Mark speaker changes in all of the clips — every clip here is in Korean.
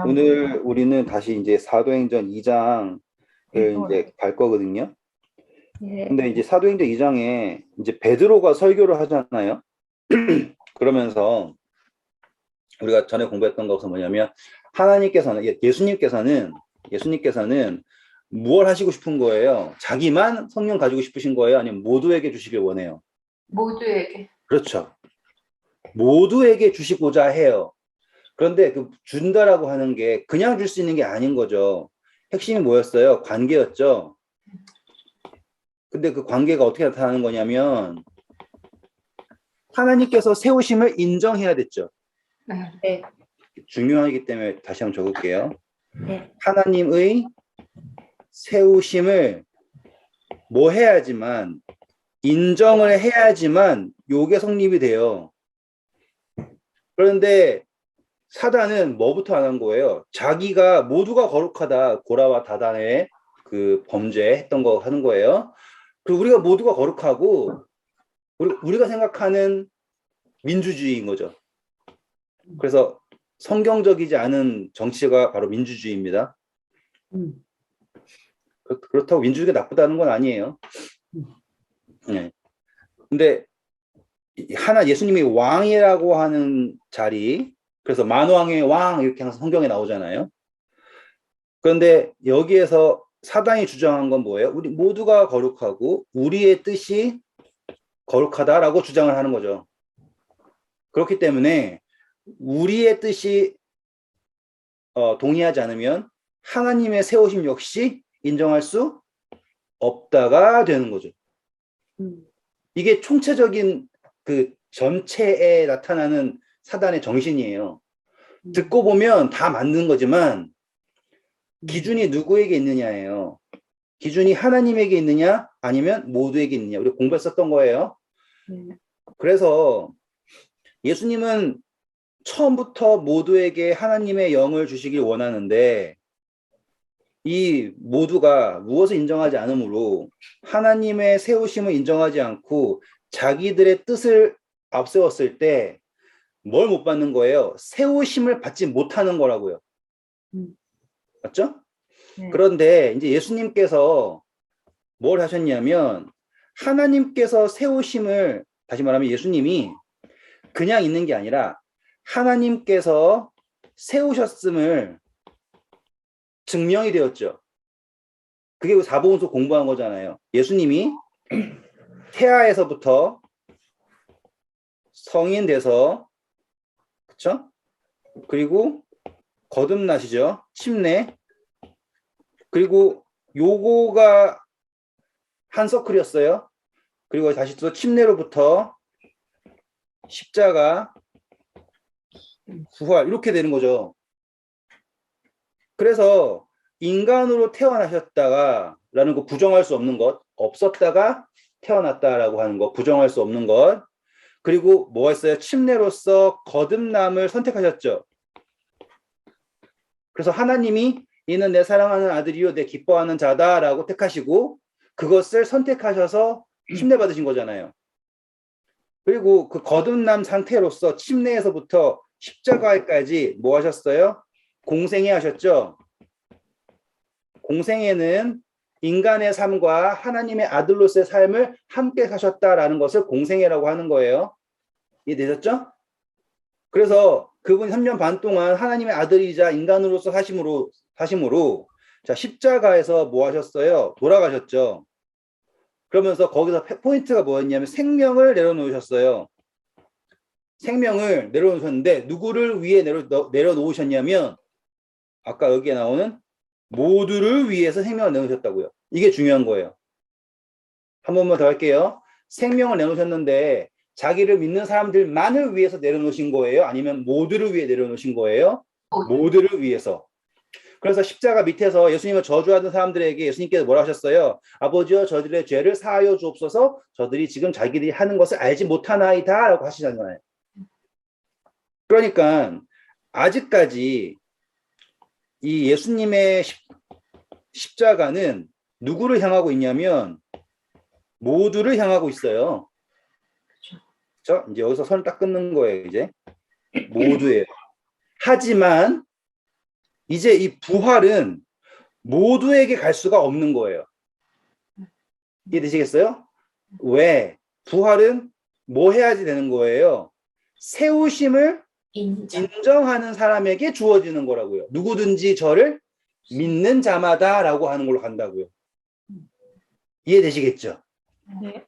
Speaker 1: 오늘 우리는 다시 이제 사도행전 2장을 이제 갈 거거든요. 근데 이제 사도행전 2장에 이제 베드로가 설교를 하잖아요. 그러면서 우리가 전에 공부했던 것은 뭐냐면 하나님께서는 예수님께서는 무엇 하시고 싶은 거예요? 자기만 성령 가지고 싶으신 거예요? 아니면 모두에게 주시길 원해요?
Speaker 2: 모두에게.
Speaker 1: 그렇죠. 모두에게 주시고자 해요. 그런데 그 준다라고 하는 게 그냥 줄 수 있는 게 아닌 거죠. 핵심이 뭐였어요? 관계였죠. 근데 그 관계가 어떻게 나타나는 거냐면 하나님께서 세우심을 인정해야 됐죠.
Speaker 2: 네.
Speaker 1: 중요하기 때문에 다시 한번 적을게요.
Speaker 2: 네.
Speaker 1: 하나님의 세우심을 뭐 해야지만 인정을 해야지만 요게 성립이 돼요. 그런데 사단은 뭐부터 안 한 거예요? 자기가 모두가 거룩하다. 고라와 다단의 그 범죄했던 거 하는 거예요. 그리고 우리가 모두가 거룩하고 우리가 생각하는 민주주의인 거죠. 그래서 성경적이지 않은 정치가 바로 민주주의입니다. 그렇다고 민주주의가 나쁘다는 건 아니에요. 네. 근데 예수님이 왕이라고 하는 자리, 그래서 만왕의 왕 이렇게 항상 성경에 나오잖아요. 그런데 여기에서 사단이 주장한 건 뭐예요? 우리 모두가 거룩하고 우리의 뜻이 거룩하다라고 주장을 하는 거죠. 그렇기 때문에 우리의 뜻이 동의하지 않으면 하나님의 세우심 역시 인정할 수 없다가 되는 거죠. 이게 총체적인 그 전체에 나타나는 사단의 정신이에요. 듣고 보면 다 맞는 거지만 기준이 누구에게 있느냐예요. 기준이 하나님에게 있느냐 아니면 모두에게 있느냐. 우리 공부했었던 거예요. 그래서 예수님은 처음부터 모두에게 하나님의 영을 주시길 원하는데 이 모두가 무엇을 인정하지 않으므로 하나님의 세우심을 인정하지 않고 자기들의 뜻을 앞세웠을 때 뭘 못 받는 거예요? 세우심을 받지 못하는 거라고요. 맞죠?
Speaker 2: 네.
Speaker 1: 그런데 이제 예수님께서 뭘 하셨냐면 하나님께서 세우심을, 다시 말하면 예수님이 그냥 있는 게 아니라 하나님께서 세우셨음을 증명이 되었죠. 그게 사복음서 공부한 거잖아요. 예수님이 태아에서부터 성인 돼서, 그쵸? 그리고 거듭나시죠. 침례. 그리고 요거가 한 서클이었어요. 그리고 다시 또 침례로부터 십자가, 부활 이렇게 되는 거죠. 그래서 인간으로 태어나셨다가 라는 거 부정할 수 없는 것, 없었다가 태어났다라고 하는 거 부정할 수 없는 것, 그리고 뭐 했어요? 침례로서 거듭남을 선택하셨죠. 그래서 하나님이 이는 내 사랑하는 아들이요 내 기뻐하는 자다라고 택하시고 그것을 선택하셔서 침례 받으신 거잖아요. 그리고 그 거듭남 상태로서 침례에서부터 십자가에까지 뭐 하셨어요? 공생애 하셨죠. 공생애는 인간의 삶과 하나님의 아들로서의 삶을 함께 사셨다라는 것을 공생애라고 하는 거예요. 이해되셨죠? 그래서 그분 3년 반 동안 하나님의 아들이자 인간으로서 사심으로 자 십자가에서 뭐 하셨어요? 돌아가셨죠. 그러면서 거기서 포인트가 뭐였냐면 생명을 내려놓으셨어요. 생명을 내려놓으셨는데 누구를 위해 내려놓으셨냐면 아까 여기에 나오는 모두를 위해서 생명을 내놓으셨다고요. 이게 중요한 거예요. 한 번만 더 할게요. 생명을 내놓으셨는데 자기를 믿는 사람들만을 위해서 내려놓으신 거예요? 아니면 모두를 위해 내려놓으신 거예요? 모두를 위해서. 그래서 십자가 밑에서 예수님을 저주하던 사람들에게 예수님께서 뭐라 하셨어요? 아버지여 저들의 죄를 사하여 주옵소서. 저들이 지금 자기들이 하는 것을 알지 못하나이다 라고 하시잖아요. 그러니까 아직까지 이 예수님의 십자가는 누구를 향하고 있냐면 모두를 향하고 있어요. 그렇죠? 이제 여기서 선을 딱 끊는 거예요. 이제 모두예요. 하지만 이제 이 부활은 모두에게 갈 수가 없는 거예요. 이해되시겠어요? 왜? 부활은 뭐 해야지 되는 거예요? 세우심을 인정하는 사람에게 주어지는 거라고요. 누구든지 저를 믿는 자마다라고 하는 걸로 간다고요. 이해되시겠죠?
Speaker 2: 네.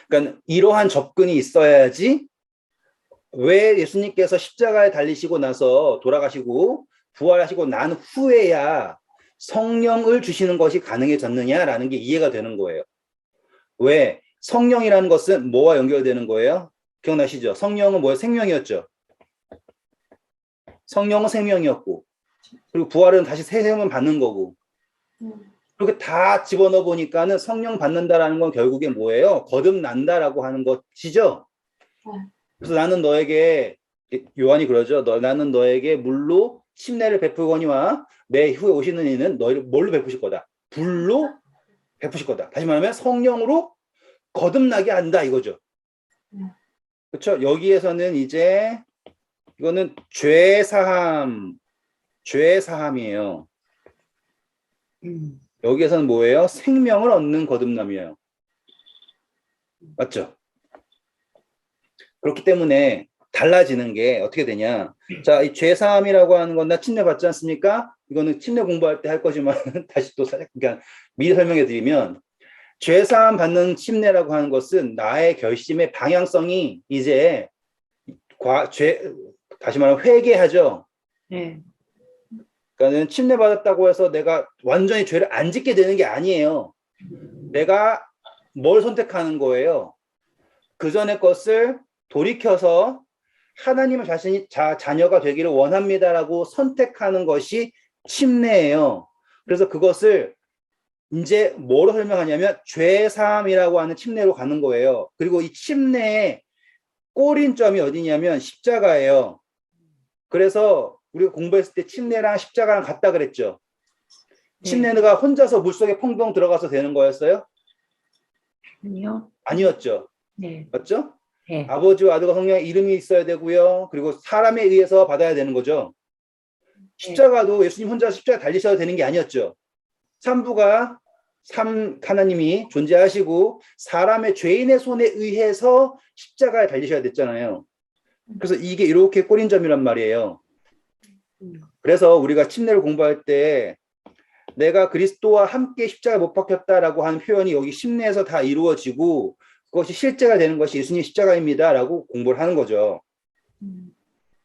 Speaker 1: 그러니까 이러한 접근이 있어야지 왜 예수님께서 십자가에 달리시고 나서 돌아가시고 부활하시고 난 후에야 성령을 주시는 것이 가능해졌느냐라는 게 이해가 되는 거예요. 왜? 성령이라는 것은 뭐와 연결되는 거예요? 기억나시죠? 성령은 뭐예요? 생명이었죠. 성령은 생명이었고, 그리고 부활은 다시 새 생명 받는 거고, 그렇게 다 집어넣어 보니까는 성령 받는다라는 건 결국에 뭐예요? 거듭난다라고 하는 것이죠. 그래서 나는 너에게, 요한이 그러죠. 나는 너에게 물로 침례를 베풀거니와 내 후에 오시는 이는 너희를 뭘로 베푸실 거다? 불로 베푸실 거다. 다시 말하면 성령으로 거듭나게 한다 이거죠. 그렇죠? 여기에서는 이제 이거는 죄사함이에요. 여기에서는 뭐예요? 생명을 얻는 거듭남이에요. 맞죠? 그렇기 때문에 달라지는 게 어떻게 되냐? 자, 이 죄사함이라고 하는 건 나 침례 받지 않습니까? 이거는 침례 공부할 때 할 거지만 다시 또 그러니까 미리 설명해 드리면 죄사함 받는 침례라고 하는 것은 나의 결심의 방향성이 이제 다시 말하면 회개하죠.
Speaker 2: 네.
Speaker 1: 그러니까는 침례 받았다고 해서 내가 완전히 죄를 안 짓게 되는 게 아니에요. 내가 뭘 선택하는 거예요? 그 전의 것을 돌이켜서 하나님의 자녀가 되기를 원합니다라고 선택하는 것이 침례예요. 그래서 그것을 이제 뭐로 설명하냐면 죄사함이라고 하는 침례로 가는 거예요. 그리고 이 침례의 꼬린점이 어디냐면 십자가예요. 그래서 우리가 공부했을 때 침례랑 십자가랑 같다 그랬죠. 침례가 혼자서 물속에 펑펑 들어가서 되는 거였어요?
Speaker 2: 아니요.
Speaker 1: 아니었죠.
Speaker 2: 네.
Speaker 1: 맞죠?
Speaker 2: 네.
Speaker 1: 아버지와 아들과 성령의 이름이 있어야 되고요. 그리고 사람에 의해서 받아야 되는 거죠. 십자가도 예수님 혼자 십자가 달리셔야 되는 게 아니었죠. 삼부가 하나님이 존재하시고 사람의 죄인의 손에 의해서 십자가에 달리셔야 됐잖아요. 그래서 이게 이렇게 꼬린점이란 말이에요. 그래서 우리가 침례를 공부할 때 내가 그리스도와 함께 십자가에 못 박혔다라고 하는 표현이 여기 침례에서 다 이루어지고 그것이 실제가 되는 것이 예수님 십자가입니다라고 공부를 하는 거죠.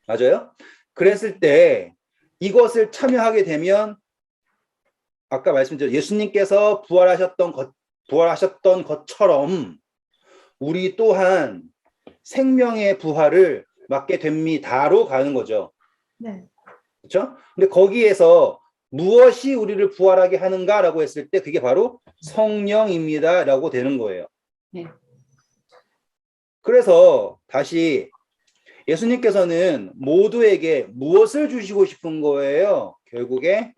Speaker 1: 맞아요? 그랬을 때 이것을 참여하게 되면 아까 말씀드린 예수님께서 부활하셨던 것처럼 우리 또한 생명의 부활을 맞게 됩니다로 가는 거죠.
Speaker 2: 네.
Speaker 1: 그렇죠? 근데 거기에서 무엇이 우리를 부활하게 하는가라고 했을 때 그게 바로 성령입니다라고 되는 거예요.
Speaker 2: 네.
Speaker 1: 그래서 다시 예수님께서는 모두에게 무엇을 주시고 싶은 거예요? 결국에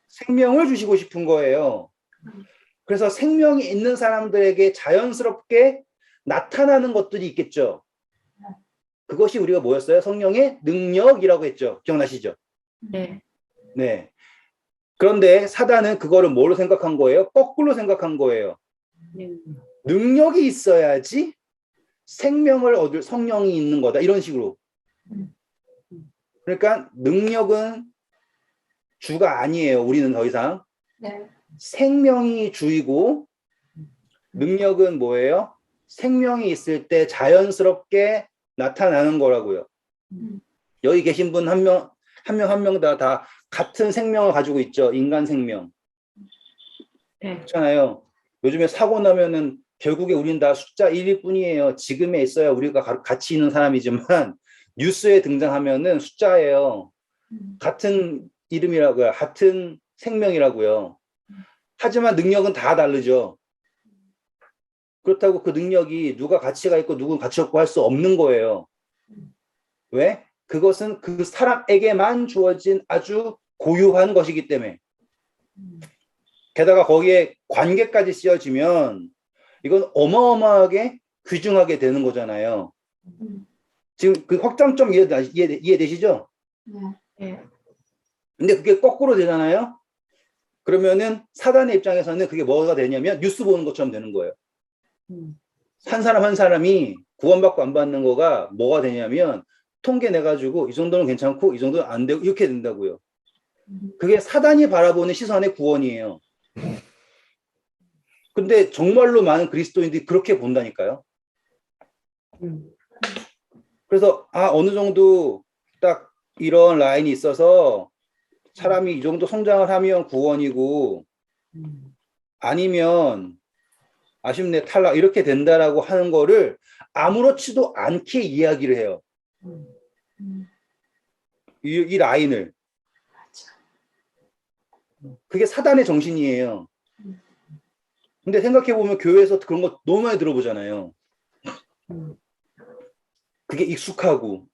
Speaker 1: 생명을 주시고 싶은 거예요. 그래서 생명이 있는 사람들에게 자연스럽게 나타나는 것들이 있겠죠. 그것이 우리가 뭐였어요? 성령의 능력이라고 했죠. 기억나시죠?
Speaker 2: 네.
Speaker 1: 네. 그런데 사단은 그거를 뭐로 생각한 거예요? 거꾸로 생각한 거예요. 능력이 있어야지 생명을 얻을 성령이 있는 거다. 이런 식으로. 그러니까 능력은 주가 아니에요. 우리는 더 이상.
Speaker 2: 네.
Speaker 1: 생명이 주이고 능력은 뭐예요? 생명이 있을 때 자연스럽게 나타나는 거라고요. 여기 계신 분 한 명 한 명 다 같은 생명을 가지고 있죠. 인간 생명.
Speaker 2: 네.
Speaker 1: 그렇잖아요. 요즘에 사고 나면은 결국에 우리는 다 숫자 1일 뿐이에요. 지금에 있어야 우리가 같이 있는 사람이지만 뉴스에 등장하면은 숫자예요. 같은 이름이라고요. 같은 생명이라고요. 하지만 능력은 다 다르죠. 그렇다고 그 능력이 누가 가치가 있고 누구는 가치 없고 할 수 없는 거예요. 왜? 그것은 그 사람에게만 주어진 아주 고유한 것이기 때문에. 게다가 거기에 관계까지 씌워지면 이건 어마어마하게 귀중하게 되는 거잖아요. 지금 그 확장점 이해되시죠?
Speaker 3: 네.
Speaker 2: 네.
Speaker 1: 근데 그게 거꾸로 되잖아요. 그러면은 사단의 입장에서는 그게 뭐가 되냐면 뉴스 보는 것처럼 되는 거예요. 한 사람 한 사람이 구원받고 안 받는 거가 뭐가 되냐면 통계 내가지고 이 정도는 괜찮고 이 정도는 안 되고 이렇게 된다고요. 그게 사단이 바라보는 시선의 구원이에요. 근데 정말로 많은 그리스도인들이 그렇게 본다니까요. 그래서 어느 정도 딱 이런 라인이 있어서 사람이 이 정도 성장을 하면 구원이고 아니면 아쉽네 탈락 이렇게 된다라고 하는 거를 아무렇지도 않게 이야기를 해요. 이 라인을. 그게 사단의 정신이에요. 근데 생각해보면 교회에서 그런 거 너무 많이 들어보잖아요. 그게 익숙하고.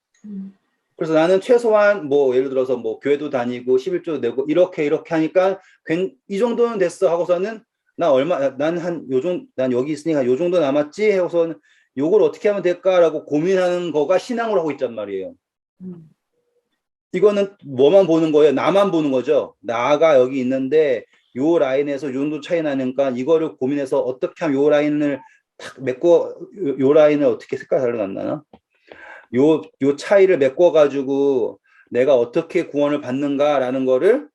Speaker 1: 그래서 나는 최소한 뭐 예를 들어서 뭐 교회도 다니고 11조 내고 이렇게 하니까 이 정도는 됐어 하고서는 난 여기 있으니까 요 정도 남았지 하고서는 요걸 어떻게 하면 될까라고 고민하는 거가 신앙으로 하고 있단 말이에요. 이거는 뭐만 보는 거예요? 나만 보는 거죠. 나가 여기 있는데 요 라인에서 요 정도 차이 나니까 이거를 고민해서 어떻게 하면 요 라인을 탁 메꿔 요 라인을 어떻게 색깔 다르게 만나나? 요 차이를 메꿔 가지고 내가 어떻게 구원을 받는가라는 거를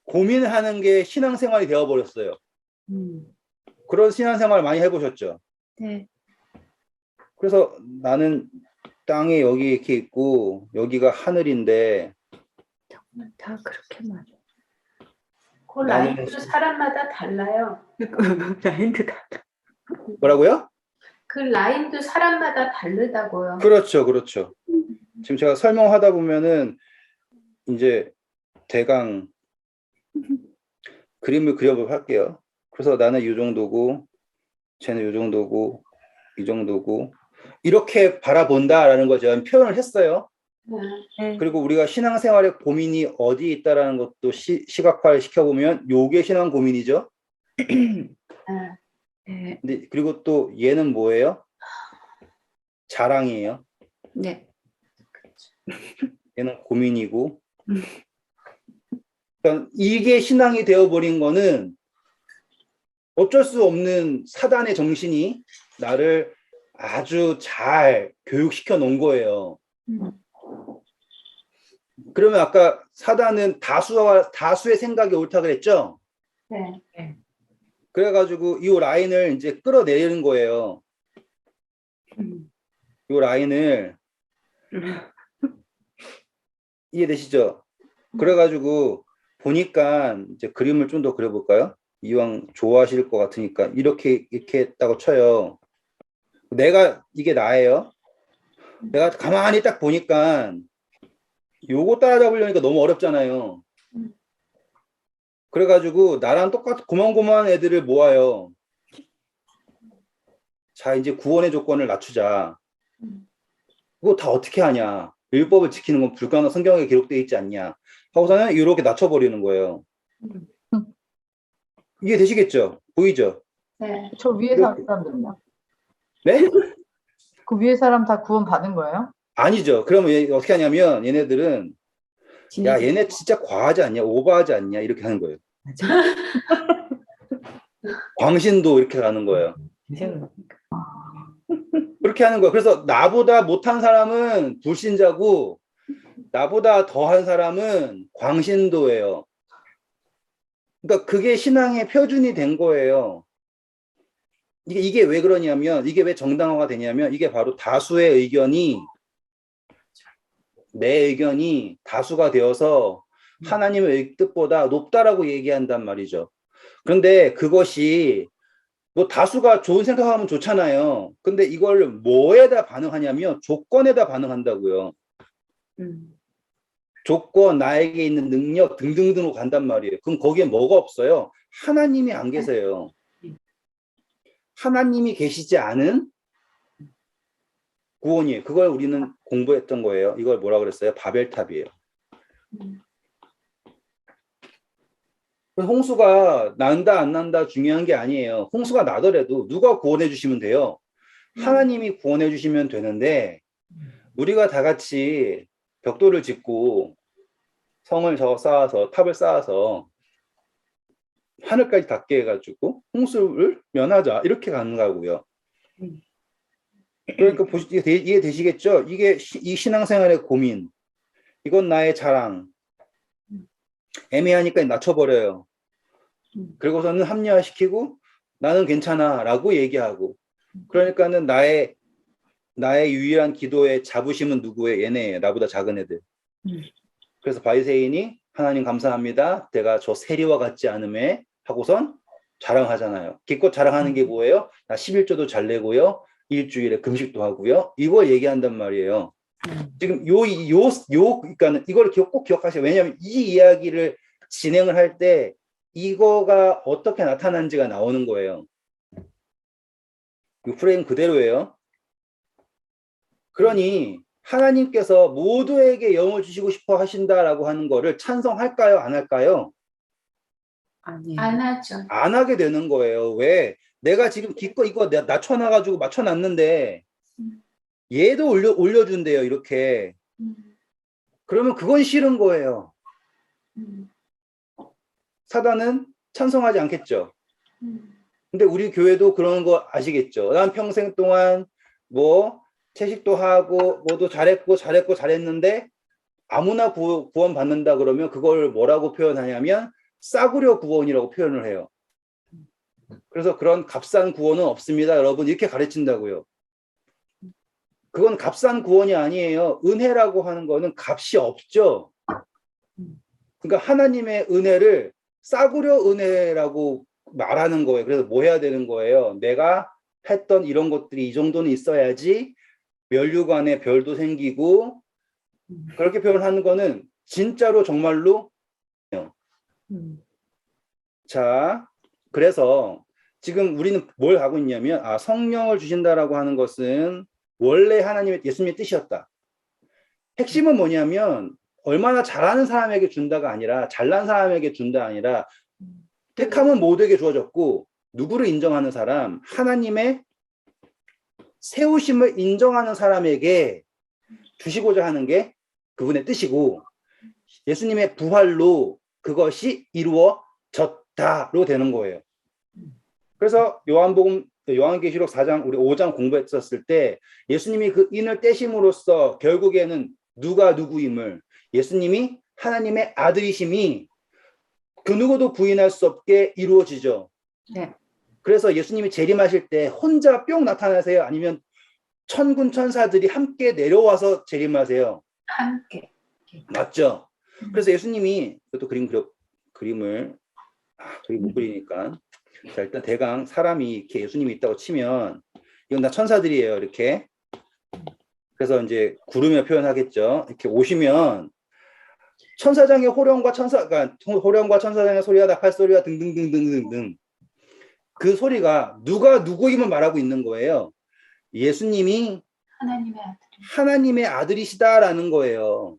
Speaker 1: 고민하는 게 신앙생활이 되어 버렸어요. 그런 신앙생활 많이 해보셨죠?
Speaker 2: 네.
Speaker 1: 그래서 나는 땅에 여기 이렇게 있고 여기가 하늘인데
Speaker 2: 정말 다 그렇게 말해.
Speaker 3: 그 라인도 사람마다 달라요.
Speaker 2: 라인도 다.
Speaker 1: 뭐라고요?
Speaker 3: 그 라인도 사람마다 다르다고요.
Speaker 1: 그렇죠. 지금 제가 설명하다 보면은 이제 대강 그림을 그려보도록 할게요. 그래서 나는 이 정도고 쟤는 이 정도고 이 정도고 이렇게 바라본다라는 거 제가 표현을 했어요.
Speaker 3: 네.
Speaker 1: 그리고 우리가 신앙생활의 고민이 어디에 있다라는 것도 시각화를 시켜보면 요게 신앙 고민이죠.
Speaker 2: 네.
Speaker 1: 근데 그리고 또 얘는 뭐예요? 자랑이에요.
Speaker 2: 네.
Speaker 1: 얘는 고민이고. 그러니까 이게 신앙이 되어버린 거는 어쩔 수 없는 사단의 정신이 나를 아주 잘 교육시켜 놓은 거예요. 그러면 아까 사단은 다수의 생각이 옳다 그랬죠?
Speaker 3: 네.
Speaker 1: 그래가지고 이 라인을 이제 끌어내리는 거예요. 이 라인을 이해되시죠? 그래가지고 보니까 이제 그림을 좀 더 그려볼까요? 이왕 좋아하실 것 같으니까 이렇게 했다고 쳐요. 내가 이게 나예요. 내가 가만히 딱 보니까 요거 따라잡으려니까 너무 어렵잖아요. 그래가지고 나랑 똑같은 고만고만한 애들을 모아요. 자, 이제 구원의 조건을 낮추자. 그거 다 어떻게 하냐? 율법을 지키는 건 불가능한 성경에 기록되어 있지 않냐? 하고서는 이렇게 낮춰버리는 거예요. 이해 되시겠죠? 보이죠?
Speaker 3: 네.
Speaker 4: 저 위에 사는 사람들은요?
Speaker 1: 네?
Speaker 4: 그 위에 사람 다 구원 받은 거예요?
Speaker 1: 아니죠. 그러면 어떻게 하냐면 얘네들은 야, 얘네 진짜 과하지 않냐? 오버하지 않냐? 이렇게 하는 거예요. 광신도 이렇게 가는 거예요. 그렇게 하는 거예요. 그래서 나보다 못한 사람은 불신자고 나보다 더한 사람은 광신도예요. 그러니까 그게 신앙의 표준이 된 거예요. 이게 왜 그러냐면 이게 왜 정당화가 되냐면 이게 바로 다수의 의견이 내 의견이 다수가 되어서 하나님의 뜻보다 높다라고 얘기한단 말이죠. 그런데 그것이 뭐 다수가 좋은 생각하면 좋잖아요. 근데 이걸 뭐에다 반응하냐면 조건에다 반응한다고요. 조건, 나에게 있는 능력 등등등으로 간단 말이에요. 그럼 거기에 뭐가 없어요? 하나님이 안 계세요. 하나님이 계시지 않은 구원이에요. 그걸 우리는 공부했던 거예요. 이걸 뭐라 그랬어요? 바벨탑이에요. 홍수가 난다 안 난다 중요한 게 아니에요. 홍수가 나더라도 누가 구원해 주시면 돼요. 하나님이 구원해 주시면 되는데 우리가 다 같이 벽돌을 짓고 성을 쌓아서 탑을 쌓아서 하늘까지 닿게 해가지고 홍수를 면하자 이렇게 가는 거고요. 그러니까 이해되시겠죠? 이게 이 신앙생활의 고민. 이건 나의 자랑. 애매하니까 낮춰버려요. 그리고서는 합리화시키고 나는 괜찮아라고 얘기하고. 그러니까는 나의 유일한 기도의 자부심은 누구의? 얘네예요. 나보다 작은 애들. 그래서 바리새인이 하나님 감사합니다. 내가 저 세리와 같지 않음에 하고선 자랑하잖아요. 기껏 자랑하는 게 뭐예요? 나 11조도 잘 내고요. 일주일에 금식도 하고요. 이걸 얘기한단 말이에요. 지금 그러니까 이걸 꼭 기억하세요. 왜냐하면 이 이야기를 진행을 할 때 이거가 어떻게 나타난지가 나오는 거예요. 이 프레임 그대로예요. 그러니 하나님께서 모두에게 영을 주시고 싶어 하신다라고 하는 거를 찬성할까요? 안 할까요?
Speaker 2: 아니에요.
Speaker 3: 안 하죠.
Speaker 1: 안 하게 되는 거예요. 왜? 내가 지금 기껏 이거 내가 낮춰놔가지고 맞춰놨는데 얘도 올려준대요. 이렇게. 그러면 그건 싫은 거예요. 사단은 찬성하지 않겠죠. 근데 우리 교회도 그런 거 아시겠죠. 난 평생 동안 뭐 채식도 하고 뭐도 잘했는데 아무나 구원 받는다 그러면 그걸 뭐라고 표현하냐면 싸구려 구원이라고 표현을 해요. 그래서 그런 값싼 구원은 없습니다. 여러분 이렇게 가르친다고요. 그건 값싼 구원이 아니에요. 은혜라고 하는 거는 값이 없죠. 그러니까 하나님의 은혜를 싸구려 은혜라고 말하는 거예요. 그래서 뭐 해야 되는 거예요? 내가 했던 이런 것들이 이 정도는 있어야지 면류관에 별도 생기고 그렇게 표현하는 거는 진짜로 정말로 자, 그래서 지금 우리는 뭘 하고 있냐면 성령을 주신다라고 하는 것은 원래 하나님의 예수님의 뜻이었다. 핵심은 뭐냐면 얼마나 잘하는 사람에게 준다가 아니라 잘난 사람에게 준다 아니라 택함은 모두에게 주어졌고 누구를 인정하는 사람? 하나님의 세우심을 인정하는 사람에게 주시고자 하는 게 그분의 뜻이고 예수님의 부활로 그것이 이루어졌다로 되는 거예요. 그래서 요한계시록 4장 우리 5장 공부했었을 때 예수님이 그 인을 떼심으로써 결국에는 누가 누구임을 예수님이 하나님의 아들이심이 그 누구도 부인할 수 없게 이루어지죠.
Speaker 2: 네.
Speaker 1: 그래서 예수님이 재림하실 때 혼자 뿅 나타나세요? 아니면 천군 천사들이 함께 내려와서 재림하세요?
Speaker 3: 함께.
Speaker 1: 맞죠? 그래서 예수님이 이것도 그림을 저기 못 그리니까 자 일단 대강 사람이 이렇게 예수님이 있다고 치면 이건 다 천사들이에요. 이렇게 그래서 이제 구름에 표현하겠죠. 이렇게 오시면 천사장의 호령과 천사장의 소리와 나팔 소리와 등등등등등등 그 소리가 누가 누구임을 말하고 있는 거예요. 예수님이 하나님의 아들이시다라는 거예요.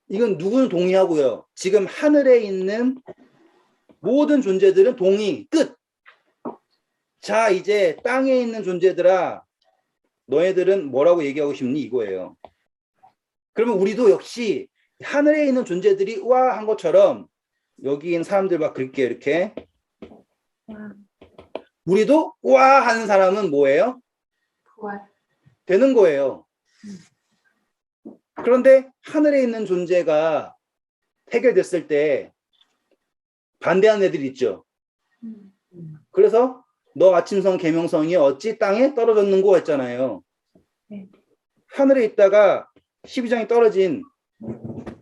Speaker 1: 이건 누구는 동의하고요. 지금 하늘에 있는 모든 존재들은 동의, 끝. 자, 이제 땅에 있는 존재들아, 너희들은 뭐라고 얘기하고 싶니? 이거예요. 그러면 우리도 역시 하늘에 있는 존재들이 우와 한 것처럼 여기 있는 사람들 막 그렇게 이렇게 우리도 우와 하는 사람은 뭐예요?
Speaker 3: 부활.
Speaker 1: 되는 거예요. 그런데 하늘에 있는 존재가 해결됐을 때 반대하는 애들이 있죠. 그래서 너 아침성 계명성이 어찌 땅에 떨어졌는고 했잖아요.
Speaker 2: 네.
Speaker 1: 하늘에 있다가 12장이 떨어진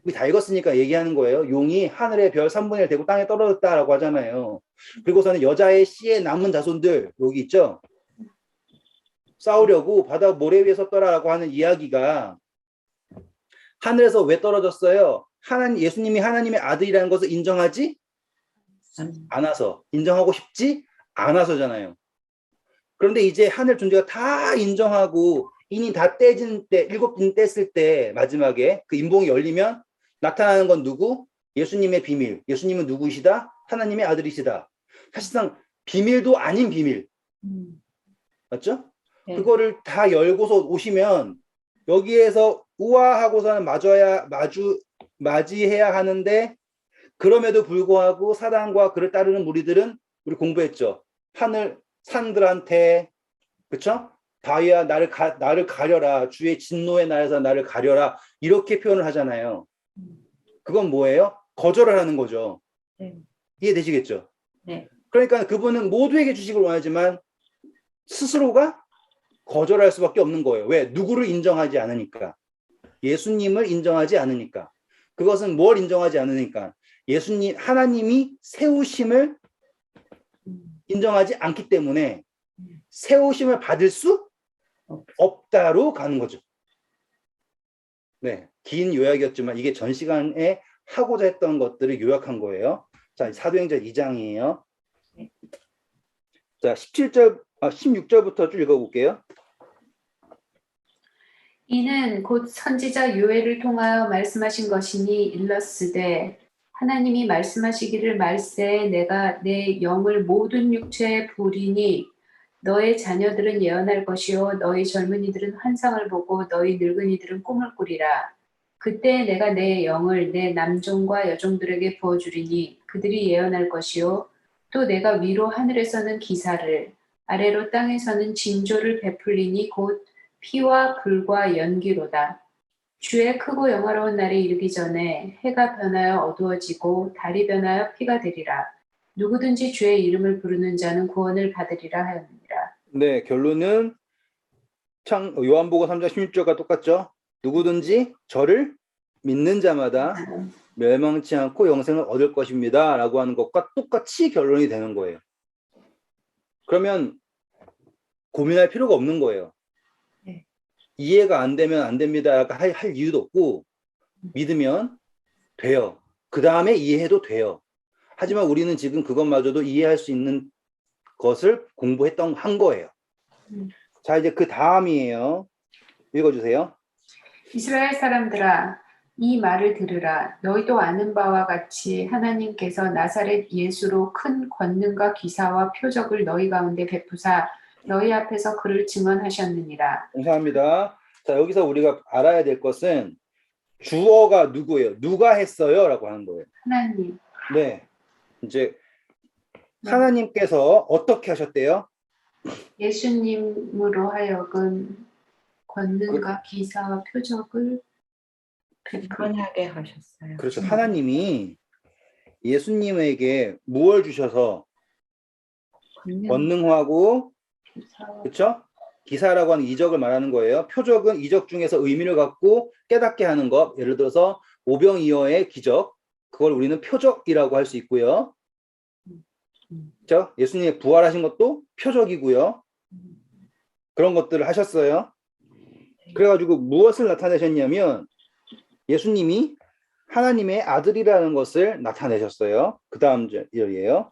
Speaker 1: 우리 다 읽었으니까 얘기하는 거예요. 용이 하늘의 별 3분의 1 되고 땅에 떨어졌다라고 하잖아요. 그리고서는 여자의 씨의 남은 자손들 여기 있죠. 싸우려고 바다 모래 위에 섰더라라고 하는 이야기가 하늘에서 왜 떨어졌어요? 예수님이 하나님의 아들이라는 것을 인정하지 않아서, 인정하고 싶지 않아서잖아요. 그런데 이제 하늘 존재가 다 인정하고 인이 다 떼진 때, 7인 뗐을 때 마지막에 그 인봉이 열리면 나타나는 건 누구? 예수님의 비밀. 예수님은 누구이시다? 하나님의 아들이시다. 사실상 비밀도 아닌 비밀. 맞죠?
Speaker 2: 네.
Speaker 1: 그거를 다 열고서 오시면 여기에서 우아하고서는 마주 맞이해야 하는데 그럼에도 불구하고 사단과 그를 따르는 무리들은 우리 공부했죠. 하늘 산들한테 그렇죠? 바위야 나를 가려라. 주의 진노의 날에서 나를 가려라. 이렇게 표현을 하잖아요. 그건 뭐예요? 거절을 하는 거죠.
Speaker 2: 네.
Speaker 1: 이해되시겠죠?
Speaker 2: 네.
Speaker 1: 그러니까 그분은 모두에게 주식을 원하지만 스스로가 거절할 수밖에 없는 거예요. 왜? 누구를 인정하지 않으니까. 예수님을 인정하지 않으니까. 그것은 뭘 인정하지 않으니까. 예수님, 하나님이 세우심을 인정하지 않기 때문에 세우심을 받을 수 없다로 가는 거죠. 네, 긴 요약이었지만 이게 전 시간에 하고자 했던 것들을 요약한 거예요. 자, 사도행전 2장이에요. 자, 16절부터 쭉 읽어볼게요.
Speaker 3: 이는 곧 선지자 요엘을 통하여 말씀하신 것이니 일렀으되 하나님이 말씀하시기를 말세 내가 내 영을 모든 육체에 부리니 너의 자녀들은 예언할 것이요 너희 젊은이들은 환상을 보고 너희 늙은이들은 꿈을 꾸리라. 그때 내가 내 영을 내 남종과 여종들에게 부어주리니 그들이 예언할 것이요 또 내가 위로 하늘에서는 기사를 아래로 땅에서는 징조를 베풀리니 곧 피와 불과 연기로다. 주의 크고 영화로운 날이 이르기 전에 해가 변하여 어두워지고 달이 변하여 피가 되리라. 누구든지 주의 이름을 부르는 자는 구원을 받으리라 하였느니라.
Speaker 1: 네, 결론은 요한복음 3장 16절과 똑같죠. 누구든지 저를 믿는 자마다 멸망치 않고 영생을 얻을 것입니다. 라고 하는 것과 똑같이 결론이 되는 거예요. 그러면 고민할 필요가 없는 거예요.
Speaker 2: 네.
Speaker 1: 이해가 안 되면 안 됩니다. 할 이유도 없고 믿으면 돼요. 그 다음에 이해해도 돼요. 하지만 우리는 지금 그것마저도 이해할 수 있는 것을 한 거예요. 자, 이제 그 다음이에요. 읽어주세요.
Speaker 3: 이스라엘 사람들아 이 말을 들으라. 너희도 아는 바와 같이 하나님께서 나사렛 예수로 큰 권능과 기사와 표적을 너희 가운데 베푸사 너희 앞에서 그를 증언하셨느니라.
Speaker 1: 감사합니다. 자, 여기서 우리가 알아야 될 것은 주어가 누구예요? 누가 했어요? 라고 하는 거예요.
Speaker 3: 하나님.
Speaker 1: 네. 이제 하나님께서 어떻게 하셨대요?
Speaker 3: 예수님으로 하여금 권능과 기사와 표적을
Speaker 2: 편하게 하셨어요.
Speaker 1: 그렇죠. 하나님이 예수님에게 무엇을 주셔서 권능하고
Speaker 3: 기사와
Speaker 1: 그렇죠? 기사라고 하는 이적을 말하는 거예요. 표적은 이적 중에서 의미를 갖고 깨닫게 하는 것. 예를 들어서 오병이어의 기적. 그걸 우리는 표적이라고 할 수 있고요. 그렇죠? 예수님이 부활하신 것도 표적이고요. 그런 것들을 하셨어요. 그래가지고 무엇을 나타내셨냐면 예수님이 하나님의 아들이라는 것을 나타내셨어요. 그 다음 절이에요.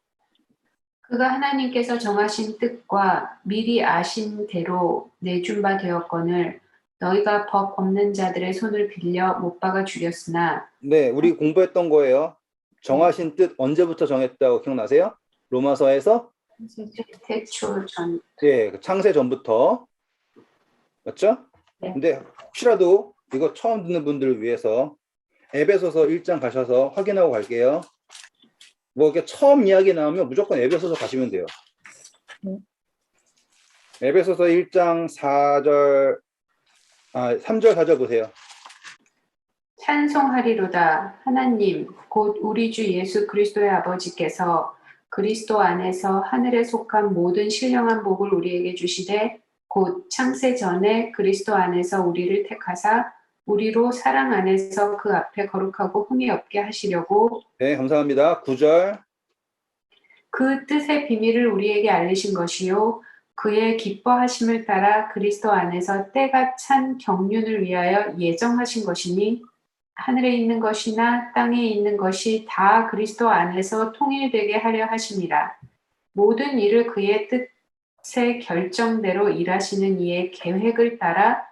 Speaker 3: 그가 하나님께서 정하신 뜻과 미리 아신 대로 내준 바 되었거늘 너희가 법 없는 자들의 손을 빌려 못 박아 죽였으나
Speaker 1: 네, 우리 공부했던 거예요. 정하신 뜻 언제부터 정했다고 기억나세요? 로마서에서
Speaker 3: 태초 전
Speaker 1: 네, 창세 전부터 맞죠?
Speaker 3: 네.
Speaker 1: 근데 혹시라도 이거 처음 듣는 분들을 위해서 에베소서 1장 가셔서 확인하고 갈게요. 뭐 이렇게 처음 이야기 나오면 무조건 에베소서 가시면 돼요. 에베소서 1장 3절 4절 보세요.
Speaker 3: 찬송하리로다. 하나님 곧 우리 주 예수 그리스도의 아버지께서 그리스도 안에서 하늘에 속한 모든 신령한 복을 우리에게 주시되 곧 창세 전에 그리스도 안에서 우리를 택하사 우리로 사랑 안에서 그 앞에 거룩하고 흠이 없게 하시려고
Speaker 1: 네, 감사합니다. 9절.
Speaker 3: 그 뜻의 비밀을 우리에게 알리신 것이요 그의 기뻐하심을 따라 그리스도 안에서 때가 찬 경륜을 위하여 예정하신 것이니 하늘에 있는 것이나 땅에 있는 것이 다 그리스도 안에서 통일되게 하려 하심이라. 모든 일을 그의 뜻의 결정대로 일하시는 이의 계획을 따라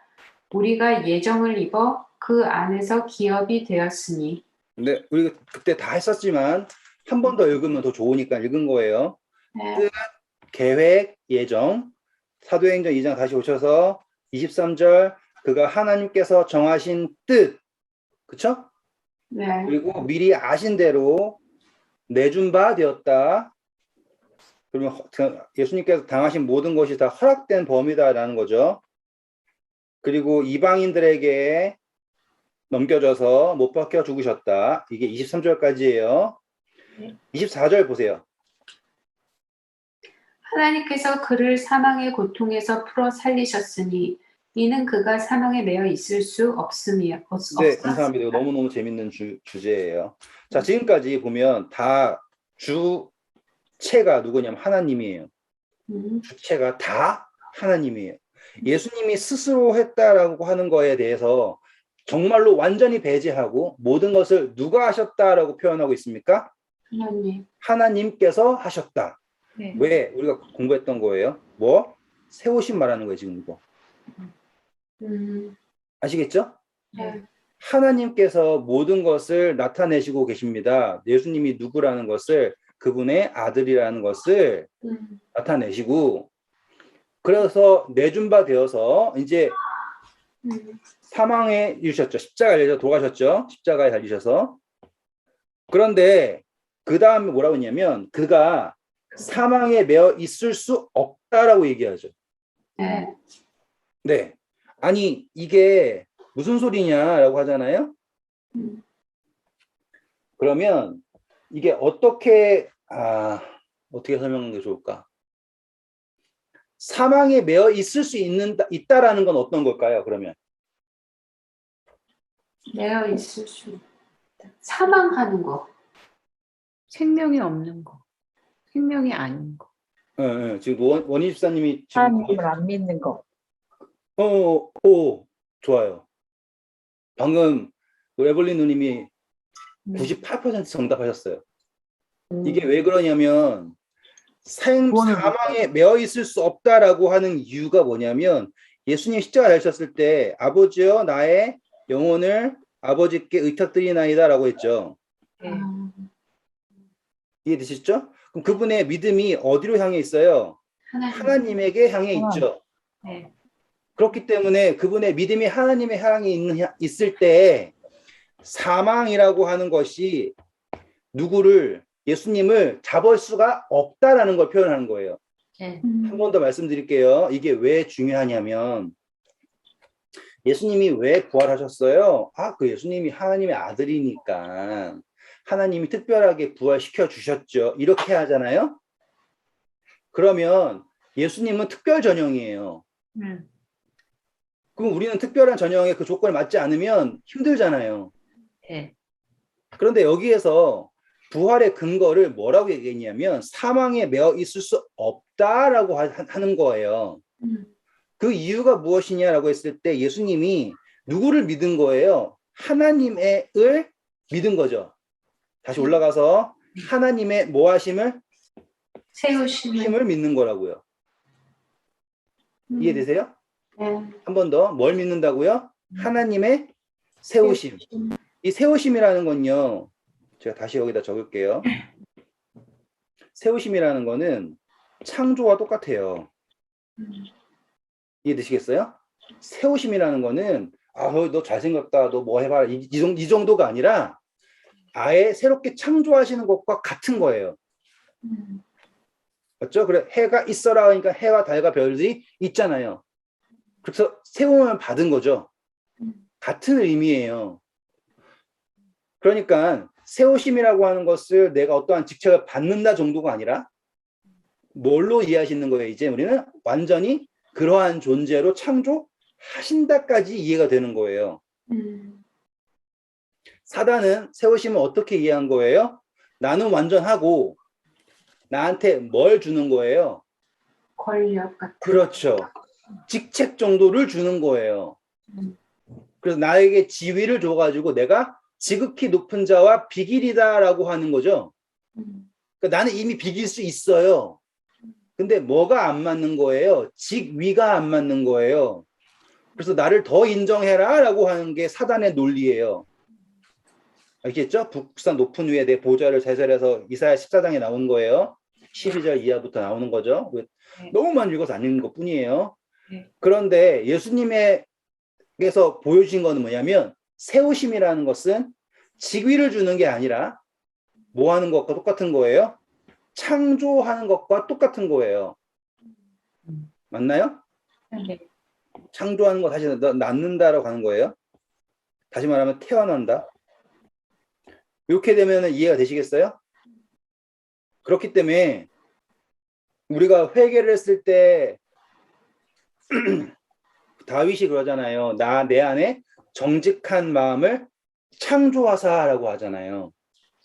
Speaker 3: 우리가 예정을 입어 그 안에서 기업이 되었으니.
Speaker 1: 네, 우리 그때 다 했었지만 한 번 더 읽으면 더 좋으니까 읽은 거예요.
Speaker 3: 네.
Speaker 1: 뜻, 계획, 예정. 사도행전 2장 다시 오셔서 23절 그가 하나님께서 정하신 뜻 그쵸?
Speaker 3: 네.
Speaker 1: 그리고 미리 아신 대로 내준 바 되었다. 그러면 예수님께서 당하신 모든 것이 다 허락된 범위다라는 거죠. 그리고 이방인들에게 넘겨져서 못 박혀 죽으셨다. 이게 23절까지예요.
Speaker 3: 네.
Speaker 1: 24절 보세요.
Speaker 3: 하나님께서 그를 사망의 고통에서 풀어 살리셨으니 이는 그가 사망에 매여 있을 수 없음이요.
Speaker 1: 네, 감사합니다. 이거 너무너무 재밌는 주제예요. 자, 지금까지 보면 다 주체가 누구냐면 하나님이에요. 주체가 다 하나님이에요. 예수님이 스스로 했다라고 하는 거에 대해서 정말로 완전히 배제하고 모든 것을 누가 하셨다라고 표현하고 있습니까?
Speaker 3: 하나님.
Speaker 1: 하나님께서 하셨다.
Speaker 2: 네.
Speaker 1: 왜? 우리가 공부했던 거예요. 뭐? 세우신 말하는 거예요, 지금 이거. 아시겠죠?
Speaker 3: 네.
Speaker 1: 하나님께서 모든 것을 나타내시고 계십니다. 예수님이 누구라는 것을, 그분의 아들이라는 것을 나타내시고, 그래서 내준 바 되어서 이제 사망에 이르셨죠. 십자가에 달리셔서 돌아가셨죠. 십자가에 달리셔서. 그런데 그 다음에 뭐라고 했냐면 그가 사망에 매어 있을 수 없다라고 얘기하죠.
Speaker 3: 네.
Speaker 1: 네. 아니 이게 무슨 소리냐라고 하잖아요. 그러면 이게 어떻게 설명하는 게 좋을까? 사망에 매어 있을 수 있다라는 건 어떤 걸까요? 그러면
Speaker 3: 매여 있을 수 있다. 사망하는 거.
Speaker 2: 생명이 없는 거. 생명이 아닌 거.
Speaker 1: 지금 원희 집사님이 지금
Speaker 4: 하나님을 안 믿는 거.
Speaker 1: 좋아요. 방금 에벌린 누님이 98% 정답하셨어요. 이게 왜 그러냐면 사망에 매어 있을 수 없다라고 하는 이유가 뭐냐면 예수님 십자가 달리셨을 때 아버지여 나의 영혼을 아버지께 의탁드리나이다라고 했죠.
Speaker 2: 네.
Speaker 1: 이해되시죠? 그럼 그분의 믿음이 어디로 향해 있어요? 하나님에게 향해 있죠.
Speaker 2: 네.
Speaker 1: 그렇기 때문에 그분의 믿음이 하나님의 향해 있을 때 사망이라고 하는 것이 누구를 예수님을 잡을 수가 없다라는 걸 표현하는 거예요.
Speaker 2: 네.
Speaker 1: 한 번 더 말씀드릴게요. 이게 왜 중요하냐면 예수님이 왜 부활하셨어요? 그 예수님이 하나님의 아들이니까 하나님이 특별하게 부활시켜 주셨죠. 이렇게 하잖아요. 그러면 예수님은 특별 전형이에요. 그럼 우리는 특별한 전형에 그 조건에 맞지 않으면 힘들잖아요.
Speaker 2: 네.
Speaker 1: 그런데 여기에서 부활의 근거를 뭐라고 얘기했냐면 사망에 매어 있을 수 없다라고 하는 거예요. 그 이유가 무엇이냐라고 했을 때 예수님이 누구를 믿은 거예요? 하나님을 믿은 거죠. 다시 올라가서 하나님의 뭐하심을? 세우심을 믿는 거라고요. 이해되세요?
Speaker 3: 네.
Speaker 1: 한 번 더 뭘 믿는다고요? 하나님의 세우심. 이 세우심이라는 건요. 제가 다시 여기다 적을게요. 세우심이라는 거는 창조와 똑같아요. 이해되시겠어요? 세우심이라는 거는 너 잘생겼다, 너 뭐 해봐라 이 정도가 아니라 아예 새롭게 창조하시는 것과 같은 거예요. 맞죠? 그래 해가 있어라 하니까 해와 달과 별들이 있잖아요. 그래서 세움을 받은 거죠. 같은 의미예요. 그러니까 세우심이라고 하는 것을 내가 어떠한 직책을 받는다 정도가 아니라 뭘로 이해하시는 거예요? 이제 우리는 완전히 그러한 존재로 창조하신다까지 이해가 되는 거예요. 사단은 세우심을 어떻게 이해한 거예요? 나는 완전하고 나한테 뭘 주는 거예요?
Speaker 3: 권력 같은.
Speaker 1: 그렇죠. 직책 정도를 주는 거예요. 그래서 나에게 지위를 줘가지고 내가 지극히 높은 자와 비길이다라고 하는 거죠. 그러니까 나는 이미 비길 수 있어요. 근데 뭐가 안 맞는 거예요? 직위가 안 맞는 거예요. 그래서 나를 더 인정해라라고 하는 게 사단의 논리예요. 알겠죠? 북산 높은 위에 내 보좌를 세설해서 이사야 14장에 나온 거예요. 12절 이하부터 나오는 거죠. 너무 많이 읽어서 안 읽는 것 뿐이에요. 그런데 예수님에게서 보여주신 거는 뭐냐면 세우심이라는 것은 직위를 주는 게 아니라 뭐 하는 것과 똑같은 거예요? 창조하는 것과 똑같은 거예요. 맞나요?
Speaker 2: 네.
Speaker 1: 창조하는 거 다시 낳는다라고 하는 거예요. 다시 말하면 태어난다. 이렇게 되면 이해가 되시겠어요? 그렇기 때문에 우리가 회개를 했을 때 다윗이 그러잖아요. 내 안에 정직한 마음을 창조하사라고 하잖아요.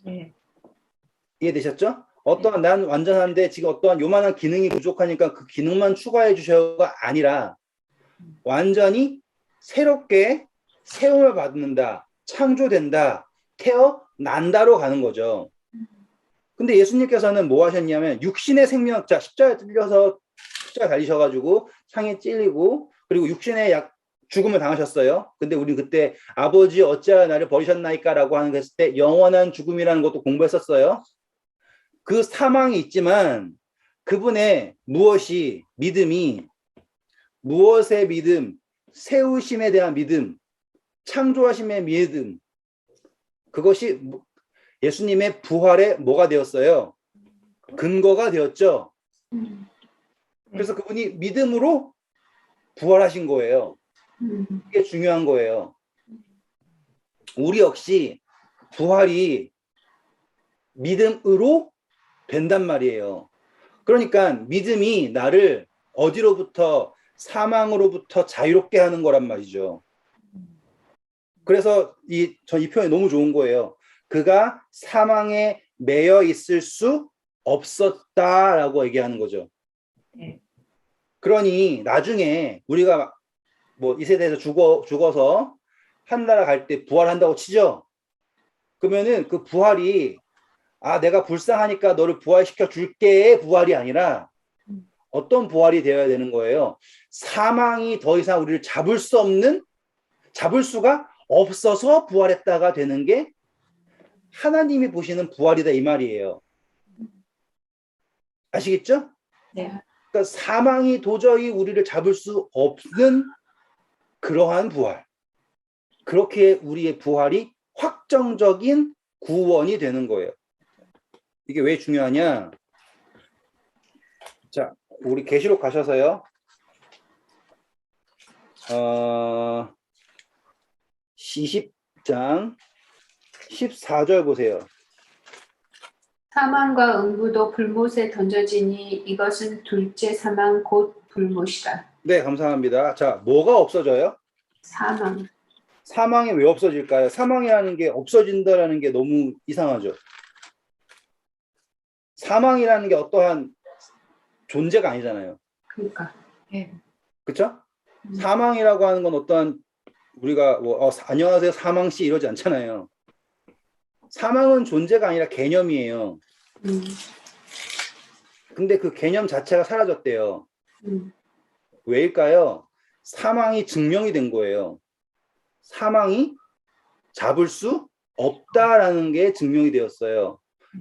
Speaker 2: 네.
Speaker 1: 이해되셨죠? 어떠한 난 완전한데 지금 어떠한 요만한 기능이 부족하니까 그 기능만 추가해 주셔가 아니라 완전히 새롭게 세움을 받는다, 창조된다, 태어난다로 가는 거죠. 근데 예수님께서는 뭐 하셨냐면 육신의 생명, 자 십자가에 찔려서 십자가 달리셔가지고 창에 찔리고 그리고 육신의 죽음을 당하셨어요. 근데 우리 그때 아버지 어찌하여 나를 버리셨나이까 라고 하는 거 했을 때 영원한 죽음이라는 것도 공부했었어요. 그 사망이 있지만 그분의 믿음이 무엇의 믿음, 세우심에 대한 믿음, 창조하심의 믿음, 그것이 예수님의 부활의 뭐가 되었어요? 근거가 되었죠. 그래서 그분이 믿음으로 부활하신 거예요. 이게 중요한 거예요. 우리 역시 부활이 믿음으로 된단 말이에요. 그러니까 믿음이 나를 어디로부터 사망으로부터 자유롭게 하는 거란 말이죠. 그래서 전 이 표현이 너무 좋은 거예요. 그가 사망에 매여 있을 수 없었다라고 얘기하는 거죠.
Speaker 2: 네.
Speaker 1: 그러니 나중에 우리가 뭐 이 세대에서 죽어서 하늘나라 갈 때 부활한다고 치죠. 그러면은 그 부활이 내가 불쌍하니까 너를 부활시켜 줄게의 부활이 아니라 어떤 부활이 되어야 되는 거예요? 사망이 더 이상 우리를 잡을 수가 없어서 부활했다가 되는 게 하나님이 보시는 부활이다 이 말이에요. 아시겠죠?
Speaker 2: 네.
Speaker 1: 그러니까 사망이 도저히 우리를 잡을 수 없는 그러한 부활. 그렇게 우리의 부활이 확정적인 구원이 되는 거예요. 이게 왜 중요하냐? 자, 우리 계시록 가셔서요. 20장 14절 보세요.
Speaker 3: 사망과 응부도 불못에 던져지니 이것은 둘째 사망 곧 불못이라.
Speaker 1: 네, 감사합니다. 자, 뭐가 없어져요?
Speaker 3: 사망.
Speaker 1: 사망이 왜 없어질까요? 사망이라는 게 없어진다라는 게 너무 이상하죠. 사망이라는 게 어떠한 존재가 아니잖아요.
Speaker 3: 그러니까.
Speaker 2: 네.
Speaker 1: 그렇죠? 사망이라고 하는 건 어떠한 우리가 안녕하세요 사망씨 이러지 않잖아요. 사망은 존재가 아니라 개념이에요. 근데 그 개념 자체가 사라졌대요. 왜일까요? 사망이 증명이 된 거예요. 사망이 잡을 수 없다라는 게 증명이 되었어요.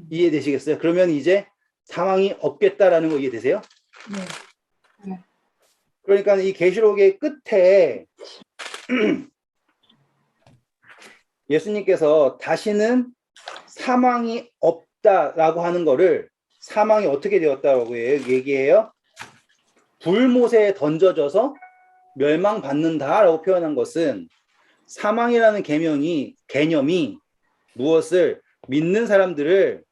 Speaker 1: 이해되시겠어요? 그러면 이제 사망이 없겠다라는 거 이해되세요?
Speaker 2: 네.
Speaker 1: 그러니까 이 계시록의 끝에 예수님께서 다시는 사망이 없다라고 하는 거를 사망이 어떻게 되었다고 얘기해요? 불못에 던져져서 멸망받는다라고 표현한 것은 사망이라는 개념이 무엇을 믿는 사람들을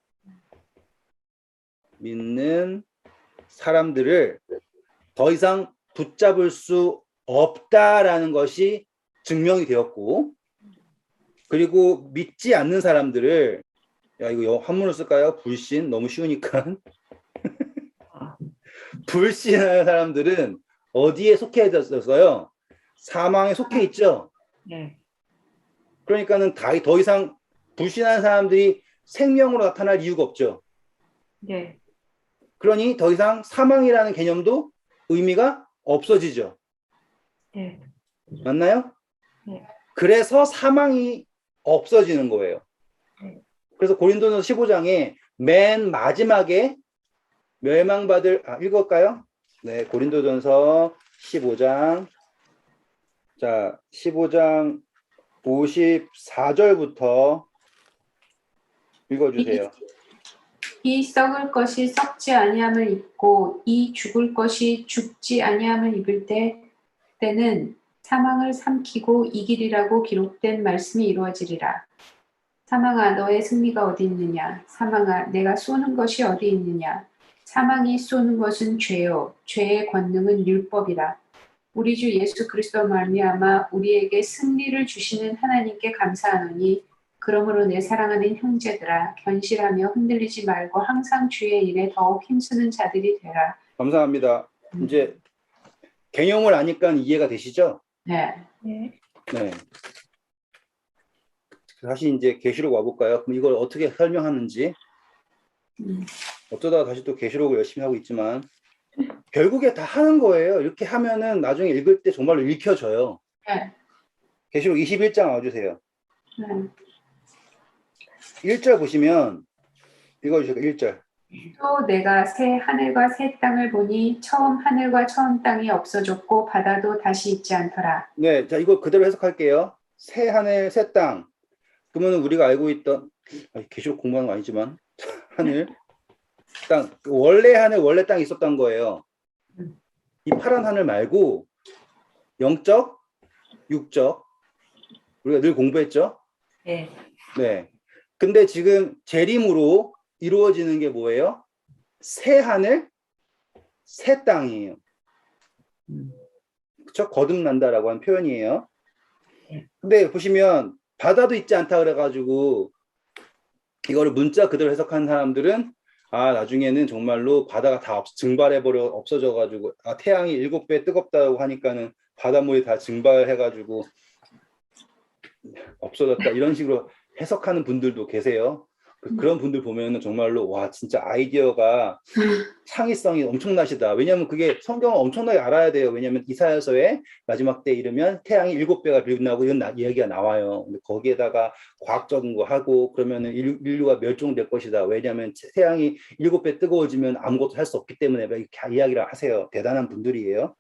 Speaker 1: 더 이상 붙잡을 수 없다라는 것이 증명이 되었고, 그리고 믿지 않는 사람들을 이거 한문을 쓸까요? 불신 너무 쉬우니까 불신하는 사람들은 어디에 속해졌어요? 사망에 속해 있죠.
Speaker 2: 네.
Speaker 1: 그러니까는 더 이상 불신하는 사람들이 생명으로 나타날 이유가 없죠.
Speaker 2: 네.
Speaker 1: 그러니 더 이상 사망이라는 개념도 의미가 없어지죠.
Speaker 2: 네.
Speaker 1: 맞나요?
Speaker 2: 네.
Speaker 1: 그래서 사망이 없어지는 거예요.
Speaker 2: 네.
Speaker 1: 그래서 고린도전서 15장에 맨 마지막에 멸망받을 읽을까요? 네, 고린도전서 15장. 자, 15장 54절부터 읽어주세요.
Speaker 3: 이 썩을 것이 썩지 아니함을 입고 이 죽을 것이 죽지 아니함을 입을 때는 사망을 삼키고 이기리라고 기록된 말씀이 이루어지리라. 사망아 너의 승리가 어디 있느냐? 사망아 내가 쏘는 것이 어디 있느냐? 사망이 쏘는 것은 죄요 죄의 권능은 율법이라. 우리 주 예수 그리스도 말미암아 우리에게 승리를 주시는 하나님께 감사하노니 그러므로 내 사랑하는 형제들아 견실하며 흔들리지 말고 항상 주의 일에 더욱 힘쓰는 자들이 되라.
Speaker 1: 감사합니다. 이제 개념을 아니까 이해가 되시죠?
Speaker 3: 네.
Speaker 2: 네.
Speaker 1: 네. 다시 이제 계시록 와볼까요? 그럼 이걸 어떻게 설명하는지. 어쩌다가 다시 또 계시록을 열심히 하고 있지만 결국에 다 하는 거예요. 이렇게 하면은 나중에 읽을 때 정말로 읽혀져요.
Speaker 3: 네.
Speaker 1: 계시록 21장 와주세요.
Speaker 3: 네.
Speaker 1: 1절 보시면 읽어주세요. 1절.
Speaker 3: 또 내가 새 하늘과 새 땅을 보니 처음 하늘과 처음 땅이 없어졌고 바다도 다시 있지 않더라.
Speaker 1: 네, 자 이거 그대로 해석할게요. 새 하늘, 새 땅. 그러면 우리가 알고 있던 계시록 공부하는 거 아니지만 하늘, 땅, 원래 하늘, 원래 땅이 있었던 거예요. 이 파란 하늘 말고 영적, 육적 우리가 늘 공부했죠.
Speaker 2: 네.
Speaker 1: 네. 근데 지금 재림으로 이루어지는 게 뭐예요? 새 하늘, 새 땅이에요. 그쵸? 거듭난다라고 하는 표현이에요. 근데 보시면 바다도 있지 않다 그래가지고 이거를 문자 그대로 해석하는 사람들은 나중에는 정말로 바다가 다 증발해버려 없어져가지고 태양이 7배 뜨겁다고 하니까는 바닷물이 다 증발해가지고 없어졌다 이런 식으로 해석하는 분들도 계세요. 그런 분들 보면은 정말로 와 진짜 아이디어가 창의성이 엄청나시다. 왜냐하면 그게 성경을 엄청나게 알아야 돼요. 왜냐하면 이사야서에 마지막 때 이르면 태양이 7배가 빛나고 이런 이야기가 나와요. 근데 거기에다가 과학적인 거 하고 그러면은 인류가 멸종될 것이다. 왜냐하면 태양이 7배 뜨거워지면 아무것도 할 수 없기 때문에 이렇게 이야기를 하세요. 대단한 분들이에요.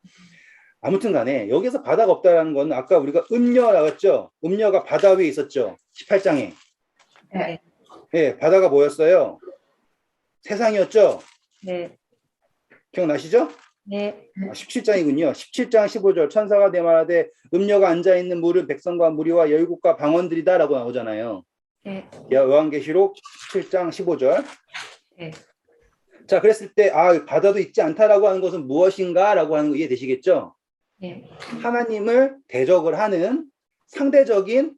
Speaker 1: 아무튼 간에 여기서 바다가 없다라는 건 아까 우리가 음녀라고 했죠. 음녀가 바다 위에 있었죠. 18장에.
Speaker 3: 네.
Speaker 1: 네, 바다가 뭐였어요? 세상이었죠?
Speaker 2: 네.
Speaker 1: 기억나시죠?
Speaker 2: 네.
Speaker 1: 17장이군요. 17장 15절 천사가 대말하되 음녀가 앉아있는 물은 백성과 무리와 열국과 방언들이다 라고 나오잖아요.
Speaker 2: 네.
Speaker 1: 요한계시록 17장 15절.
Speaker 2: 네.
Speaker 1: 자, 그랬을 때 바다도 있지 않다라고 하는 것은 무엇인가 라고 하는 거 이해되시겠죠?
Speaker 2: 네.
Speaker 1: 하나님을 대적을 하는 상대적인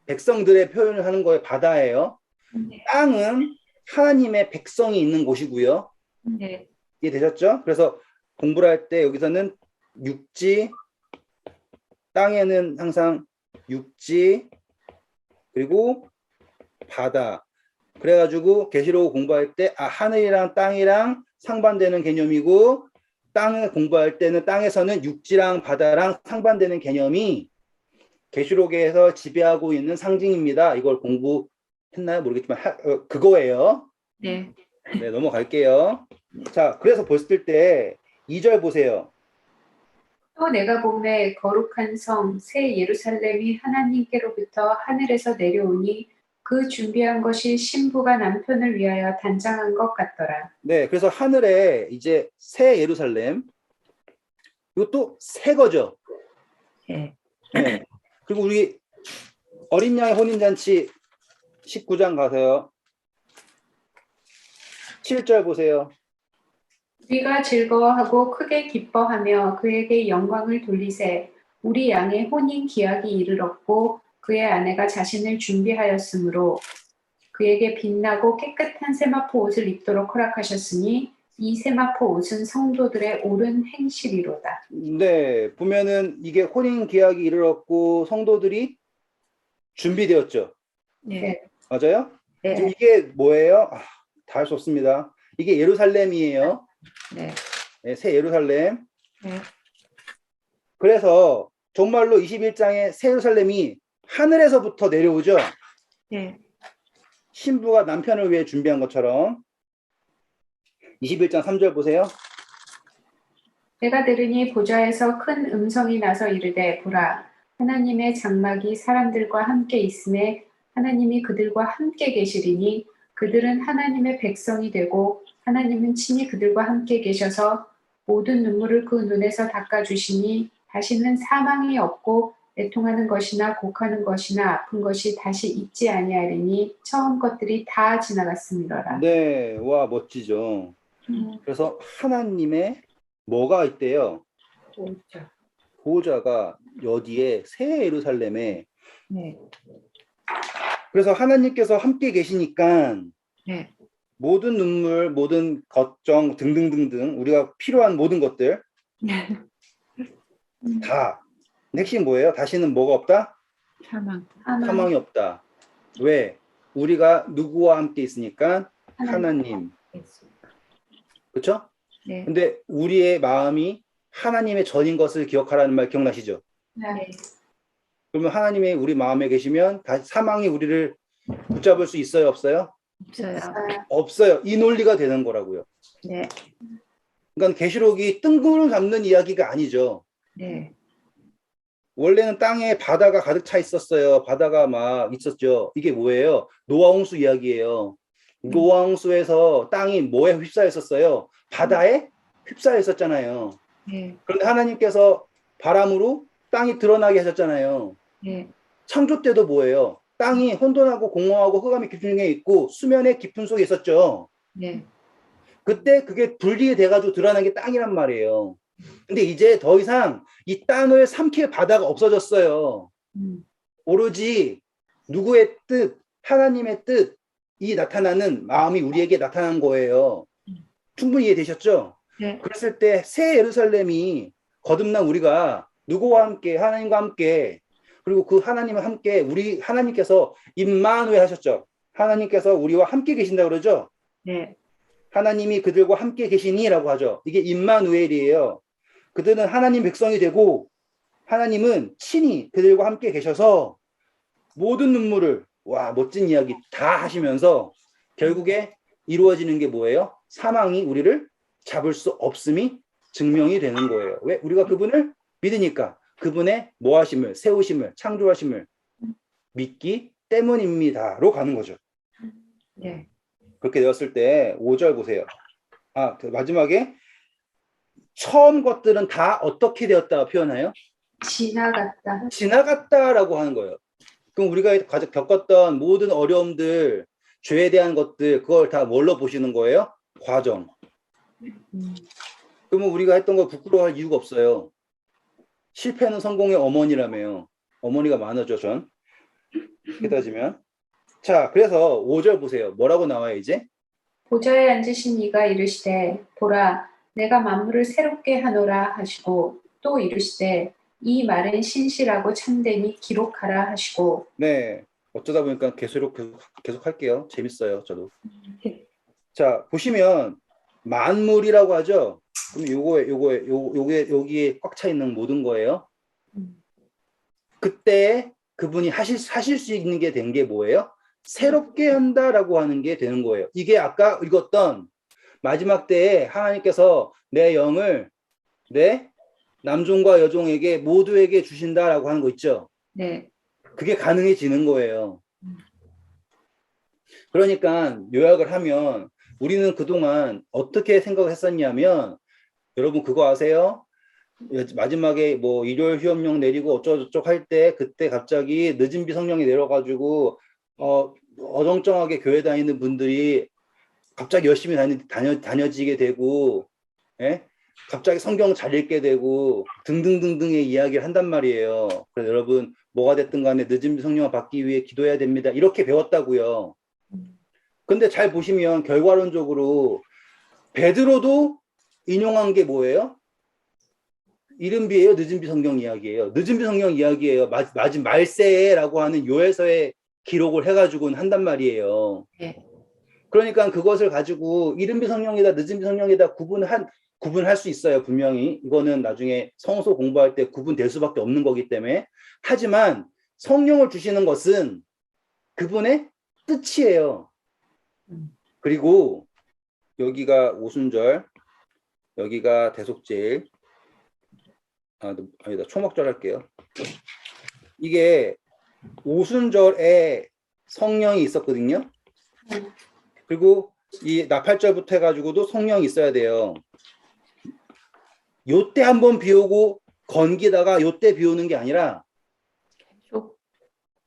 Speaker 1: 백성들의 표현을 하는 거에 바다예요.
Speaker 2: 네.
Speaker 1: 땅은 하나님의 백성이 있는 곳이고요.
Speaker 2: 네.
Speaker 1: 이해되셨죠? 그래서 공부를 할 때 여기서는 육지, 땅에는 항상 육지, 그리고 바다. 그래가지고 계시록 공부할 때 하늘이랑 땅이랑 상반되는 개념이고 땅을 공부할 때는 땅에서는 육지랑 바다랑 상반되는 개념이 계시록에서 지배하고 있는 상징입니다. 이걸 공부했나요? 모르겠지만 그거예요.
Speaker 2: 네.
Speaker 1: 네, 넘어갈게요. 자, 그래서 보실 때 2절 보세요.
Speaker 3: 또 내가 보매 거룩한 성 새 예루살렘이 하나님께로부터 하늘에서 내려오니 그 준비한 것이 신부가 남편을 위하여 단장한 것 같더라.
Speaker 1: 네, 그래서 하늘에 이제 새 예루살렘, 이것도 새 거죠.
Speaker 2: 네.
Speaker 1: 네. 그리고 우리 어린 양의 혼인잔치 19장 가세요. 7절 보세요.
Speaker 3: 우리가 즐거워하고 크게 기뻐하며 그에게 영광을 돌리세. 우리 양의 혼인 기약이 이르렀고 그의 아내가 자신을 준비하였으므로 그에게 빛나고 깨끗한 세마포 옷을 입도록 허락하셨으니 이 세마포 옷은 성도들의 옳은 행실이로다.
Speaker 1: 네, 보면은 이게 혼인 계약이 이르렀고 성도들이 준비되었죠.
Speaker 2: 네.
Speaker 1: 맞아요?
Speaker 2: 네.
Speaker 1: 지금 이게 뭐예요? 다 할 수 없습니다. 이게 예루살렘이에요.
Speaker 2: 네.
Speaker 1: 네, 새 예루살렘.
Speaker 2: 네.
Speaker 1: 그래서 정말로 21장에 새 예루살렘이 하늘에서부터 내려오죠.
Speaker 2: 네.
Speaker 1: 신부가 남편을 위해 준비한 것처럼. 21장 3절 보세요.
Speaker 3: 내가 들으니 보좌에서 큰 음성이 나서 이르되 보라 하나님의 장막이 사람들과 함께 있음에 하나님이 그들과 함께 계시리니 그들은 하나님의 백성이 되고 하나님은 친히 그들과 함께 계셔서 모든 눈물을 그 눈에서 닦아주시니 다시는 사망이 없고 애통하는 것이나 곡하는 것이나 아픈 것이 다시 있지 아니하리니 처음 것들이 다 지나갔음이로라.
Speaker 1: 네, 와, 멋지죠. 그래서 하나님의 뭐가 있대요? 보호자가 여기에 새 예루살렘에.
Speaker 2: 네.
Speaker 1: 그래서 하나님께서 함께 계시니까
Speaker 2: 네.
Speaker 1: 모든 눈물, 모든 걱정 등등등등 우리가 필요한 모든 것들 다. 핵심 뭐예요? 다시는 뭐가 없다?
Speaker 2: 사망.
Speaker 1: 사망이 없다. 왜? 우리가 누구와 함께 있으니까 하나님. 그렇죠?
Speaker 2: 네.
Speaker 1: 근데 우리의 마음이 하나님의 전인 것을 기억하라는 말 기억나시죠?
Speaker 3: 네.
Speaker 1: 그러면 하나님이 우리 마음에 계시면 다시 사망이 우리를 붙잡을 수 있어요, 없어요?
Speaker 2: 없어요.
Speaker 1: 없어요. 이 논리가 되는 거라고요.
Speaker 2: 네.
Speaker 1: 그러니까 계시록이 뜬구름 잡는 이야기가 아니죠.
Speaker 2: 네.
Speaker 1: 원래는 땅에 바다가 가득 차 있었어요. 바다가 막 있었죠. 이게 뭐예요? 노아 홍수 이야기예요. 노아 홍수에서 땅이 뭐에 휩싸여 있었어요? 바다에 휩싸여 있었잖아요.
Speaker 2: 네.
Speaker 1: 그런데 하나님께서 바람으로 땅이 드러나게 하셨잖아요.
Speaker 2: 네.
Speaker 1: 창조 때도 뭐예요? 땅이 혼돈하고 공허하고 흑암이 깊은 중에 있고 수면의 깊은 속에 있었죠.
Speaker 2: 네.
Speaker 1: 그때 그게 분리가 돼가지고 드러난 게 땅이란 말이에요. 근데 이제 더 이상 이 땅을 삼킬 바다가 없어졌어요. 오로지 누구의 뜻, 하나님의 뜻이 나타나는 마음이 우리에게 나타난 거예요. 충분히 이해되셨죠?
Speaker 2: 네.
Speaker 1: 그랬을 때 새 예루살렘이 거듭난 우리가 누구와 함께, 하나님과 함께, 그리고 그 하나님과 함께 우리 하나님께서 임마누엘 하셨죠. 하나님께서 우리와 함께 계신다 그러죠.
Speaker 2: 네.
Speaker 1: 하나님이 그들과 함께 계시니라고 하죠. 이게 임마누엘이에요. 그들은 하나님 백성이 되고 하나님은 친히 그들과 함께 계셔서 모든 눈물을, 와, 멋진 이야기 다 하시면서 결국에 이루어지는 게 뭐예요? 사망이 우리를 잡을 수 없음이 증명이 되는 거예요. 왜? 우리가 그분을 믿으니까. 그분의 모하심을, 세우심을, 창조하심을 믿기 때문입니다로 가는 거죠.
Speaker 2: 네.
Speaker 1: 그렇게 되었을 때 5절 보세요. 그 마지막에 처음 것들은 다 어떻게 되었다 표현해요?
Speaker 3: 지나갔다.
Speaker 1: 지나갔다라고 하는 거예요. 그럼 우리가 겪었던 모든 어려움들, 죄에 대한 것들, 그걸 다 뭘로 보시는 거예요? 과정. 그러면 우리가 했던 거 부끄러워할 이유가 없어요. 실패는 성공의 어머니라며요. 어머니가 많아져, 전. 그렇게 따지면. 자, 그래서 5절 보세요. 뭐라고 나와요, 이제?
Speaker 3: 보좌에 앉으신 이가 이르시되 보라 내가 만물을 새롭게 하노라 하시고 또 이르시되 이 말은 신실하고 참되니 기록하라 하시고.
Speaker 1: 네. 어쩌다 보니까 계속 할게요. 재밌어요, 저도. 자, 보시면 만물이라고 하죠. 그럼 여기에 꽉 차 있는 모든 거예요. 그때 그분이 하실 수 있는 게 된 게 뭐예요? 새롭게 한다라고 하는 게 되는 거예요. 이게 아까 읽었던 마지막 때에 하나님께서 내 영을 내 남종과 여종에게 모두에게 주신다라고 하는 거 있죠.
Speaker 2: 네.
Speaker 1: 그게 가능해지는 거예요. 그러니까 요약을 하면 우리는 그동안 어떻게 생각했었냐면, 여러분 그거 아세요? 마지막에 뭐 일요일 휴업령 내리고 어쩌고저쩌고 할 때 그때 갑자기 늦은 비 성령이 내려가지고 어정쩡하게 교회 다니는 분들이 갑자기 열심히 다녀지게 되고, 예? 갑자기 성경 잘 읽게 되고 등등등등의 이야기를 한단 말이에요. 그래서 여러분 뭐가 됐든 간에 늦은 비 성령을 받기 위해 기도해야 됩니다. 이렇게 배웠다고요. 근데 잘 보시면 결과론적으로 베드로도 인용한 게 뭐예요? 이른비예요? 늦은비 성경 이야기예요? 늦은비 성경 이야기예요. 마지막 말세라고 하는 요엘서에 기록을 해가지고는 한단 말이에요.
Speaker 2: 네.
Speaker 1: 그러니까 그것을 가지고 이른비 성령이다, 늦은비 성령이다 구분할 수 있어요. 분명히 이거는 나중에 성서 공부할 때 구분될 수밖에 없는 거기 때문에. 하지만 성령을 주시는 것은 그분의 뜻이에요. 그리고 여기가 오순절, 여기가 대속제일, 아니다, 초막절 할게요. 이게 오순절에 성령이 있었거든요. 그리고 이 나팔절부터 해가지고도 성령이 있어야 돼요. 요때 한번 비 오고 건기다가 요때 비 오는 게 아니라
Speaker 2: 계속.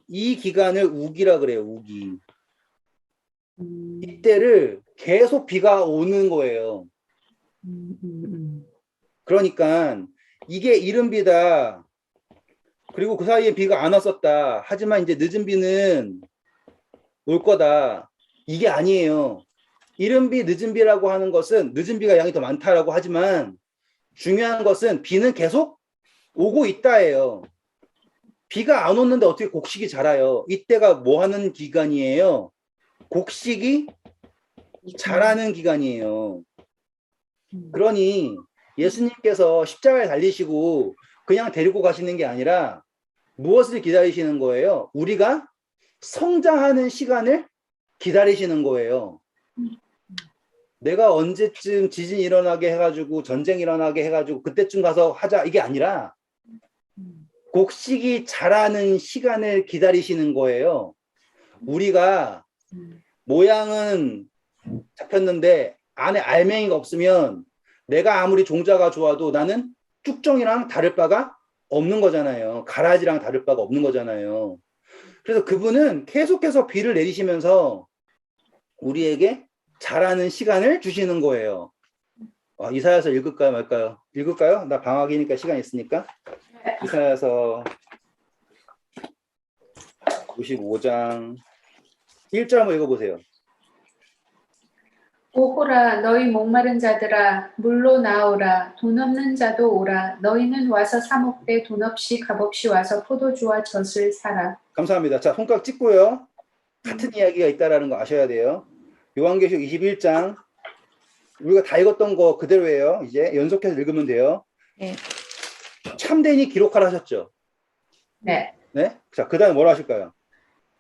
Speaker 1: 이 기간을 우기라 그래요. 우기.
Speaker 2: 음,
Speaker 1: 이때를 계속 비가 오는 거예요.
Speaker 2: 음, 음, 음.
Speaker 1: 그러니까 이게 이른 비다. 그리고 그 사이에 비가 안 왔었다. 하지만 이제 늦은 비는 올 거다. 이게 아니에요. 이른 비, 늦은 비라고 하는 것은 늦은 비가 양이 더 많다라고 하지만 중요한 것은 비는 계속 오고 있다예요. 비가 안 오는데 어떻게 곡식이 자라요? 이때가 뭐 하는 기간이에요? 곡식이 자라는 기간이에요. 그러니 예수님께서 십자가에 달리시고 그냥 데리고 가시는 게 아니라 무엇을 기다리시는 거예요? 우리가 성장하는 시간을 기다리시는 거예요. 내가 언제쯤 지진 일어나게 해가지고 전쟁 일어나게 해가지고 그때쯤 가서 하자 이게 아니라 곡식이 자라는 시간을 기다리시는 거예요. 우리가 모양은 잡혔는데 안에 알맹이가 없으면 내가 아무리 종자가 좋아도 나는 쭉정이랑 다를 바가 없는 거잖아요. 가라지랑 다를 바가 없는 거잖아요. 그래서 그분은 계속해서 비를 내리시면서 우리에게 자라는 시간을 주시는 거예요. 이사야서 읽을까요 말까요? 읽을까요? 나 방학이니까 시간 있으니까. 이사야서 55장 1절 한번 읽어보세요.
Speaker 3: 오호라 너희 목마른 자들아 물로 나오라 돈 없는 자도 오라 너희는 와서 사 먹되 돈 없이 값 없이 와서 포도주와 젖을 사라.
Speaker 1: 감사합니다. 자, 손가락 찍고요. 같은 이야기가 있다라는 거 아셔야 돼요. 요한계시록 21장 우리가 다 읽었던 거 그대로예요. 이제 연속해서 읽으면 돼요.
Speaker 2: 네.
Speaker 1: 참되니 기록하라 하셨죠.
Speaker 3: 네.
Speaker 1: 네? 자, 그 다음에 뭐라 하실까요?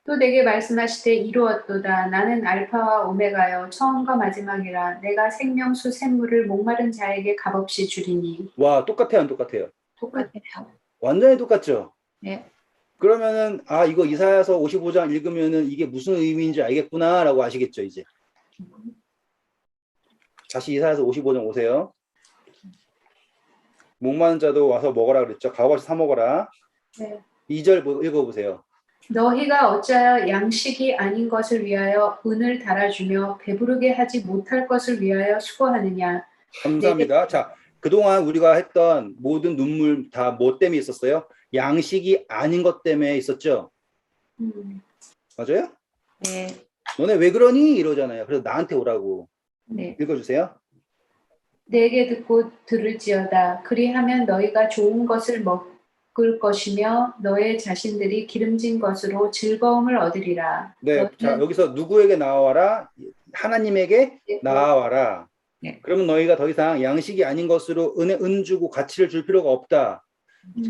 Speaker 3: 또 내게 말씀하시되 이루었도다. 나는 알파와 오메가요 처음과 마지막이라. 내가 생명수 샘물을 목마른 자에게 값없이 주리니.
Speaker 1: 와, 똑같아요, 안 똑같아요?
Speaker 2: 똑같아요.
Speaker 1: 완전히 똑같죠.
Speaker 2: 네.
Speaker 1: 그러면은 이거 이사야서 55장 읽으면은 이게 무슨 의미인지 알겠구나라고 아시겠죠, 이제. 다시 이사야서 55장 오세요. 목마른 자도 와서 먹어라 그랬죠. 값없이 사 먹어라.
Speaker 3: 네.
Speaker 1: 2절 읽어보세요.
Speaker 3: 너희가 어찌하여 양식이 아닌 것을 위하여 은을 달아주며 배부르게 하지 못할 것을 위하여 수고하느냐.
Speaker 1: 감사합니다. 자, 그동안 우리가 했던 모든 눈물 다 뭐 때문에 있었어요? 양식이 아닌 것 때문에 있었죠? 맞아요?
Speaker 2: 네.
Speaker 1: 너네 왜 그러니? 이러잖아요. 그래서 나한테 오라고.
Speaker 2: 네.
Speaker 1: 읽어주세요.
Speaker 3: 내게 듣고 들을지어다. 그리하면 너희가 좋은 것을 먹을 것이며 너의 자신들이 기름진 것으로 즐거움을 얻으리라.
Speaker 1: 네, 자 여기서 누구에게 나와라? 하나님에게 나와라.
Speaker 2: 네.
Speaker 1: 그러면 너희가 더 이상 양식이 아닌 것으로 은 주고 가치를 줄 필요가 없다.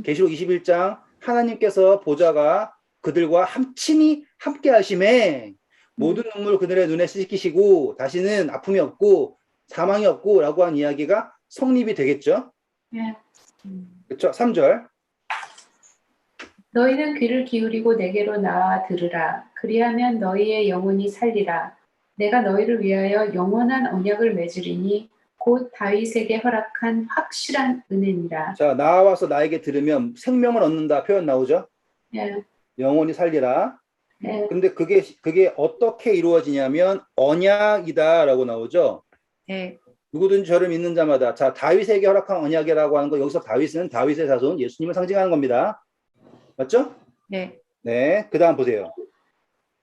Speaker 1: 계시록 21장 하나님께서 보좌가 그들과 친히 함께 하심에 모든 눈물 그들의 눈에 씻기시고 다시는 아픔이 없고 사망이 없고 라고 한 이야기가 성립이 되겠죠.
Speaker 3: 네.
Speaker 1: 그렇죠. 3절.
Speaker 3: 너희는 귀를 기울이고 내게로 나와 들으라. 그리하면 너희의 영혼이 살리라. 내가 너희를 위하여 영원한 언약을 맺으리니 곧 다윗에게 허락한 확실한 은혜니라.
Speaker 1: 자, 나와서 나에게 들으면 생명을 얻는다 표현 나오죠.
Speaker 3: 네.
Speaker 1: 영혼이 살리라.
Speaker 3: 네.
Speaker 1: 근데 그게 어떻게 이루어지냐면 언약이다라고 나오죠.
Speaker 2: 네.
Speaker 1: 누구든지 저를 믿는 자마다. 자, 다윗에게 허락한 언약이라고 하는 거 여기서 다윗은 다윗의 자손 예수님을 상징하는 겁니다. 맞죠?
Speaker 2: 네.
Speaker 1: 네. 그다음 보세요.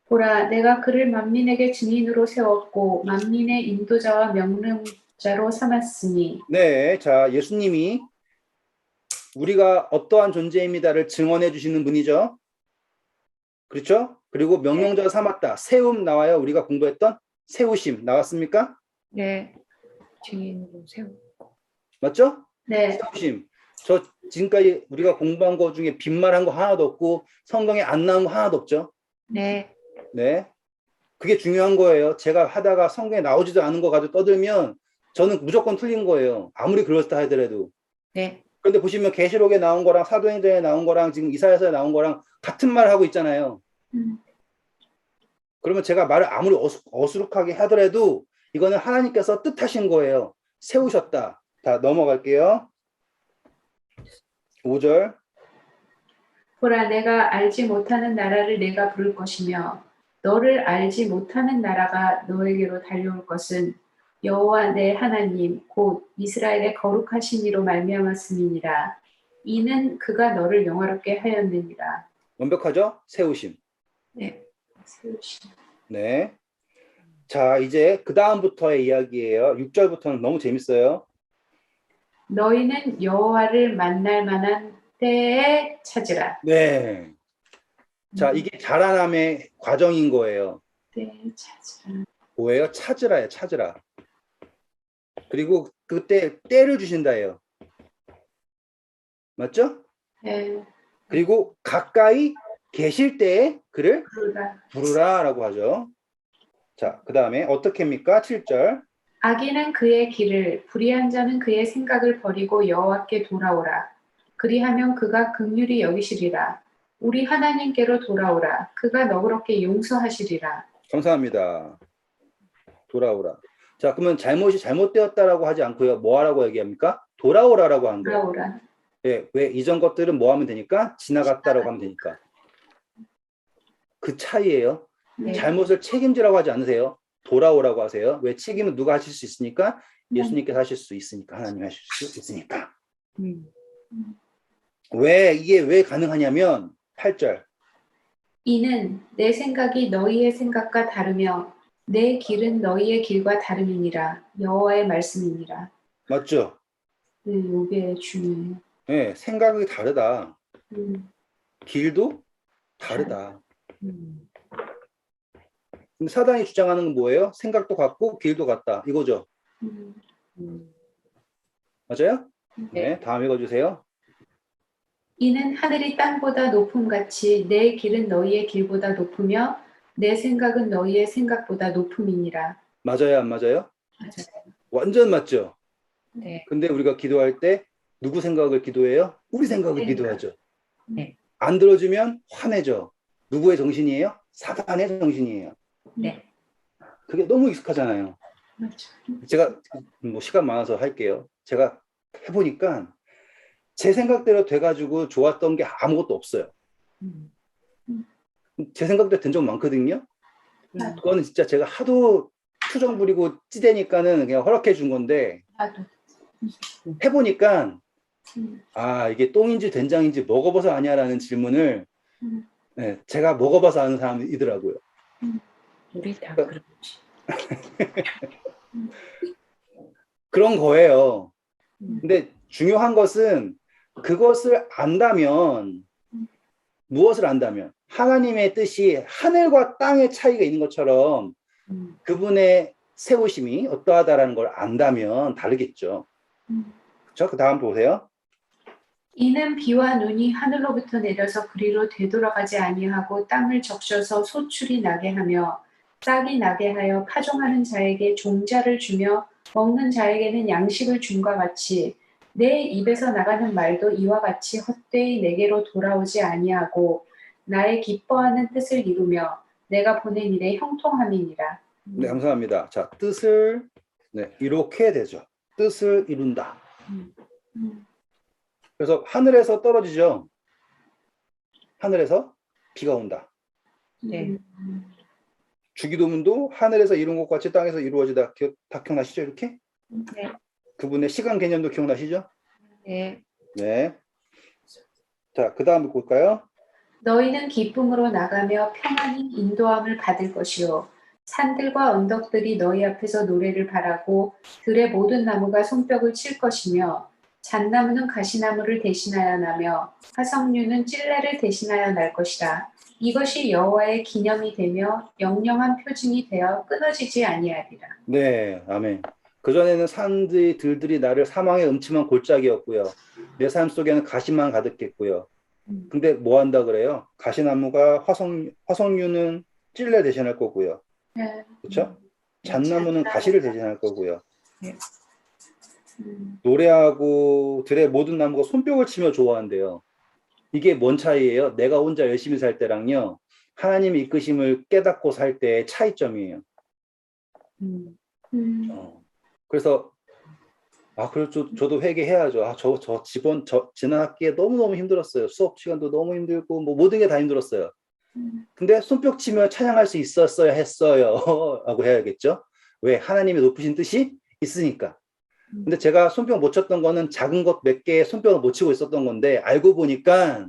Speaker 3: 보라, 내가 그를 만민에게 증인으로 세웠고 만민의 인도자와 명령자로 삼았으니.
Speaker 1: 네. 자, 예수님이 우리가 어떠한 존재입니다를 증언해 주시는 분이죠. 그렇죠? 그리고 명령자 삼았다. 세움 나와요. 우리가 공부했던 세우심 나왔습니까?
Speaker 2: 네. 증인으로 세우고.
Speaker 1: 맞죠?
Speaker 3: 네.
Speaker 1: 세우심. 저 지금까지 우리가 공부한 거 중에 빈말한 거 하나도 없고 성경에 안 나온 거 하나도 없죠.
Speaker 2: 네.
Speaker 1: 네. 그게 중요한 거예요. 제가 하다가 성경에 나오지도 않은 거 가지고 떠들면 저는 무조건 틀린 거예요. 아무리 그렇다 하더라도.
Speaker 2: 네.
Speaker 1: 그런데 보시면 계시록에 나온 거랑 사도행전에 나온 거랑 지금 이사야서에 나온 거랑 같은 말 하고 있잖아요. 그러면 제가 말을 아무리 어수룩하게 하더라도 이거는 하나님께서 뜻하신 거예요. 세우셨다. 다 넘어갈게요. 5절.
Speaker 3: 보라, 내가 알지 못하는 나라를 내가 부를 것이며 너를 알지 못하는 나라가 너에게로 달려올 것은 여호와 내 하나님 곧 이스라엘의 거룩하신 이로 말미암았음이니라. 이는 그가 너를 영화롭게 하였느니라.
Speaker 1: 완벽하죠? 세우심.
Speaker 2: 네.
Speaker 3: 세우심.
Speaker 1: 네. 자, 이제 그 다음부터의 이야기예요. 6절부터는 너무 재밌어요.
Speaker 3: 너희는 여호와를 만날 만한 때에 찾으라.
Speaker 1: 네. 자, 이게 자라남의 과정인 거예요.
Speaker 3: 때에 찾으라.
Speaker 1: 뭐예요? 찾으라예요. 찾으라. 그리고 그때 때를 주신다예요. 맞죠?
Speaker 3: 네.
Speaker 1: 그리고 가까이 계실 때에 그를
Speaker 3: 부르라.
Speaker 1: 부르라라고 하죠. 자, 그 다음에 어떻게 합니까? 7절.
Speaker 3: 악인은 그의 길을, 불의한 자는 그의 생각을 버리고 여호와께 돌아오라. 그리하면 그가 긍휼히 여기시리라. 우리 하나님께로 돌아오라. 그가 너그럽게 용서하시리라.
Speaker 1: 감사합니다. 돌아오라. 자, 그러면 잘못이 잘못되었다라고 하지 않고요. 뭐 하라고 얘기합니까? 돌아오라라고 한 거예요.
Speaker 3: 돌아오라.
Speaker 1: 예, 왜 이전 것들은 뭐 하면 되니까? 지나갔다라고 하면 되니까. 그 차이예요.
Speaker 2: 네.
Speaker 1: 잘못을 책임지라고 하지 않으세요. 돌아오라고 하세요. 왜? 책임은 누가 하실 수 있으니까? 예수님께서 하실 수 있으니까. 하나님 하실 수 있으니까. 이게 왜 가능하냐면 8절.
Speaker 3: 이는 내 생각이 너희의 생각과 다르며 내 길은 너희의 길과 다름이니라. 여호와의 말씀이니라.
Speaker 1: 맞죠?
Speaker 3: 네, 이게 중요해요.
Speaker 1: 예, 생각이 다르다.
Speaker 3: 음,
Speaker 1: 길도 다르다.
Speaker 2: 음.
Speaker 1: 근데 사단이 주장하는 건 뭐예요? 생각도 같고 길도 같다. 이거죠.
Speaker 3: 음.
Speaker 1: 맞아요? 네, 다음 읽어주세요.
Speaker 3: 이는 하늘이 땅보다 높음같이 내 길은 너희의 길보다 높으며 내 생각은 너희의 생각보다 높음이니라.
Speaker 1: 맞아요, 안 맞아요?
Speaker 3: 맞아요.
Speaker 1: 완전 맞죠?
Speaker 2: 네.
Speaker 1: 근데 우리가 기도할 때 누구 생각을 기도해요? 우리 생각을
Speaker 3: 네.
Speaker 1: 기도하죠.
Speaker 2: 네.
Speaker 1: 안 들어주면 화내죠. 누구의 정신이에요? 사단의 정신이에요.
Speaker 2: 네.
Speaker 1: 그게 너무 익숙하잖아요.
Speaker 3: 맞아.
Speaker 1: 제가 뭐 시간 많아서 할게요. 제가 해보니까 제 생각대로 돼가지고 좋았던 게 아무것도 없어요.
Speaker 2: 음.
Speaker 1: 제 생각대로 된 적 많거든요.
Speaker 2: 음.
Speaker 1: 그거는 진짜 제가 하도 투정 부리고 찌대니까는 그냥 허락해 준 건데
Speaker 3: 나도.
Speaker 1: 해보니까
Speaker 3: 음.
Speaker 1: 아 이게 똥인지 된장인지 먹어봐서 아냐라는 질문을
Speaker 3: 음.
Speaker 1: 네, 제가 먹어봐서 아는 사람이더라고요.
Speaker 2: 우리 다 그렇지.
Speaker 1: 그런 거예요.
Speaker 2: 음.
Speaker 1: 근데 중요한 것은 그것을 안다면 무엇을 안다면 하나님의 뜻이 하늘과 땅의 차이가 있는 것처럼 그분의 세우심이 어떠하다라는 걸 안다면 다르겠죠. 그렇죠? 그 다음 보세요.
Speaker 3: 이는 비와 눈이 하늘로부터 내려서 그리로 되돌아가지 아니하고 땅을 적셔서 소출이 나게 하며 싹이 나게 하여 파종하는 자에게 종자를 주며 먹는 자에게는 양식을 줌과 같이 내 입에서 나가는 말도 이와 같이 헛되이 내게로 돌아오지 아니하고 나의 기뻐하는 뜻을 이루며 내가 보낸 일에 형통함이니라.
Speaker 1: 네, 감사합니다. 자, 뜻을 이렇게 되죠. 뜻을 이룬다. 그래서 하늘에서 떨어지죠. 하늘에서 비가 온다.
Speaker 2: 네.
Speaker 1: 주기도문도 하늘에서 이룬 것 같이 땅에서 이루어지다. 다 기억나시죠? 이렇게?
Speaker 2: 네.
Speaker 1: 그분의 시간 개념도 기억나시죠?
Speaker 2: 네.
Speaker 1: 네. 자, 그 다음 볼까요?
Speaker 3: 너희는 기쁨으로 나가며 평안히 인도함을 받을 것이요 산들과 언덕들이 너희 앞에서 노래를 바라고 들의 모든 나무가 손뼉을 칠 것이며 잣나무는 가시나무를 대신하여 나며 화석류는 찔레를 대신하여 날 것이라. 이것이 여호와의 기념이 되며 영영한 표징이 되어 끊어지지 아니하리라.
Speaker 1: 네, 아멘. 그전에는 산들이 들들이 나를 사망의 음침한 골짜기였고요. 내 삶 속에는 가시만 가득했고요. 근데 뭐 한다 그래요? 가시나무가 화석류는 찔레 대신할 거고요.
Speaker 3: 네.
Speaker 1: 그렇죠? 잣나무는 가시를 대신할 거고요.
Speaker 3: 음.
Speaker 1: 노래하고 들의 모든 나무가 손뼉을 치며 좋아한대요. 이게 뭔 차이예요? 내가 혼자 열심히 살 때랑요. 하나님의 이끄심을 깨닫고 살 때의 차이점이에요.
Speaker 2: 음.
Speaker 1: 그래서 그래서 저도 회개해야죠. 지난 학기에 너무너무 힘들었어요. 수업 시간도 너무 힘들고 뭐 모든 게 다 힘들었어요. 근데 손뼉 치며 찬양할 수 있었어야 했어요. 라고 해야겠죠. 왜? 하나님의 높으신 뜻이 있으니까. 근데 제가 손뼉 못 쳤던 거는 작은 것 몇 개에 손뼉을 못 치고 있었던 건데 알고 보니까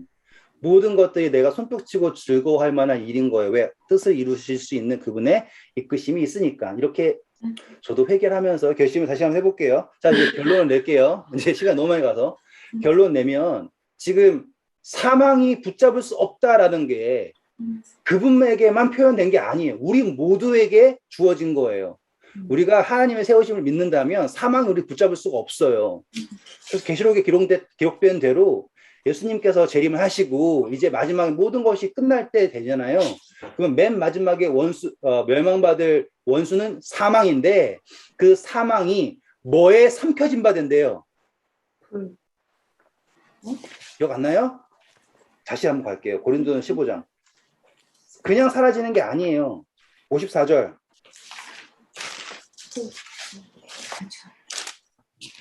Speaker 1: 모든 것들이 내가 손뼉 치고 즐거워할 만한 일인 거예요. 왜? 뜻을 이루실 수 있는 그분의 이끄심이 있으니까. 이렇게 저도 회개를 하면서 결심을 다시 한번 해볼게요. 자, 이제 결론을 낼게요. 이제 시간 너무 많이 가서. 결론 내면 지금 사망이 붙잡을 수 없다라는 게 그분에게만 표현된 게 아니에요. 우리 모두에게 주어진 거예요. 우리가 하나님의 세우심을 믿는다면 사망이 우리 붙잡을 수가 없어요. 그래서 계시록에 기록된 대로 예수님께서 재림을 하시고 이제 마지막에 모든 것이 끝날 때 되잖아요. 그럼 맨 마지막에 멸망받을 원수는 사망인데 그 사망이 뭐에 삼켜진 바 된대요? 기억 안 나요? 다시 한번 갈게요. 고린도전 15장. 그냥 사라지는 게 아니에요. 54절.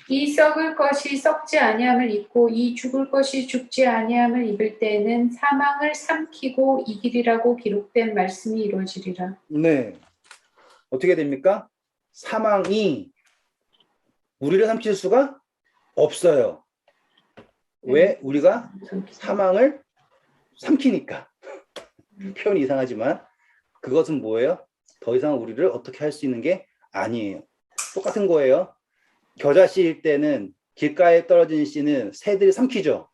Speaker 3: 이 썩을 것이 썩지 아니함을 입고 이 죽을 것이 죽지 아니함을 입을 때에는 사망을 삼키고 이기리라고 기록된 말씀이 이루어지리라.
Speaker 1: 네. 어떻게 됩니까? 사망이 우리를 삼킬 수가 없어요. 왜? 우리가 사망을 삼키니까. 표현이 이상하지만 그것은 뭐예요? 더 이상 우리를 어떻게 할 수 있는 게 아니에요. 똑같은 거예요. 겨자씨일 때는 길가에 떨어진 씨는 새들이 삼키죠.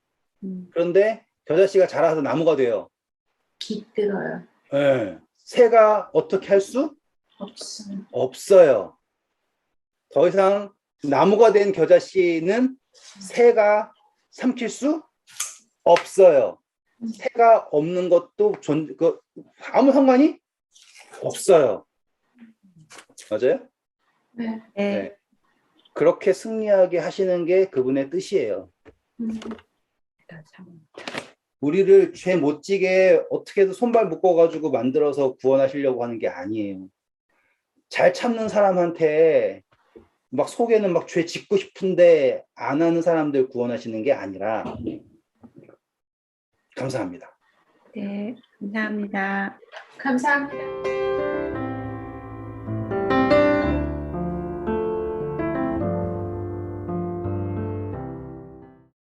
Speaker 1: 그런데 겨자씨가 자라서 나무가 돼요.
Speaker 3: 깃들어요.
Speaker 1: 네. 새가 어떻게 할 수
Speaker 3: 없어요.
Speaker 1: 없어요. 더 이상 나무가 된 겨자씨는 새가 삼킬 수 없어요. 새가 없는 것도 아무 상관이 없어요. 맞아요?
Speaker 3: 네.
Speaker 1: 네. 그렇게 승리하게 하시는 게 그분의 뜻이에요. 우리를 죄 못 지게 어떻게든 손발 묶어가지고 만들어서 구원하시려고 하는 게 아니에요. 잘 참는 사람한테 막 속에는 막 죄 짓고 싶은데 안 하는 사람들 구원하시는 게 아니라. 감사합니다.
Speaker 2: 네, 감사합니다.
Speaker 3: 감사합니다.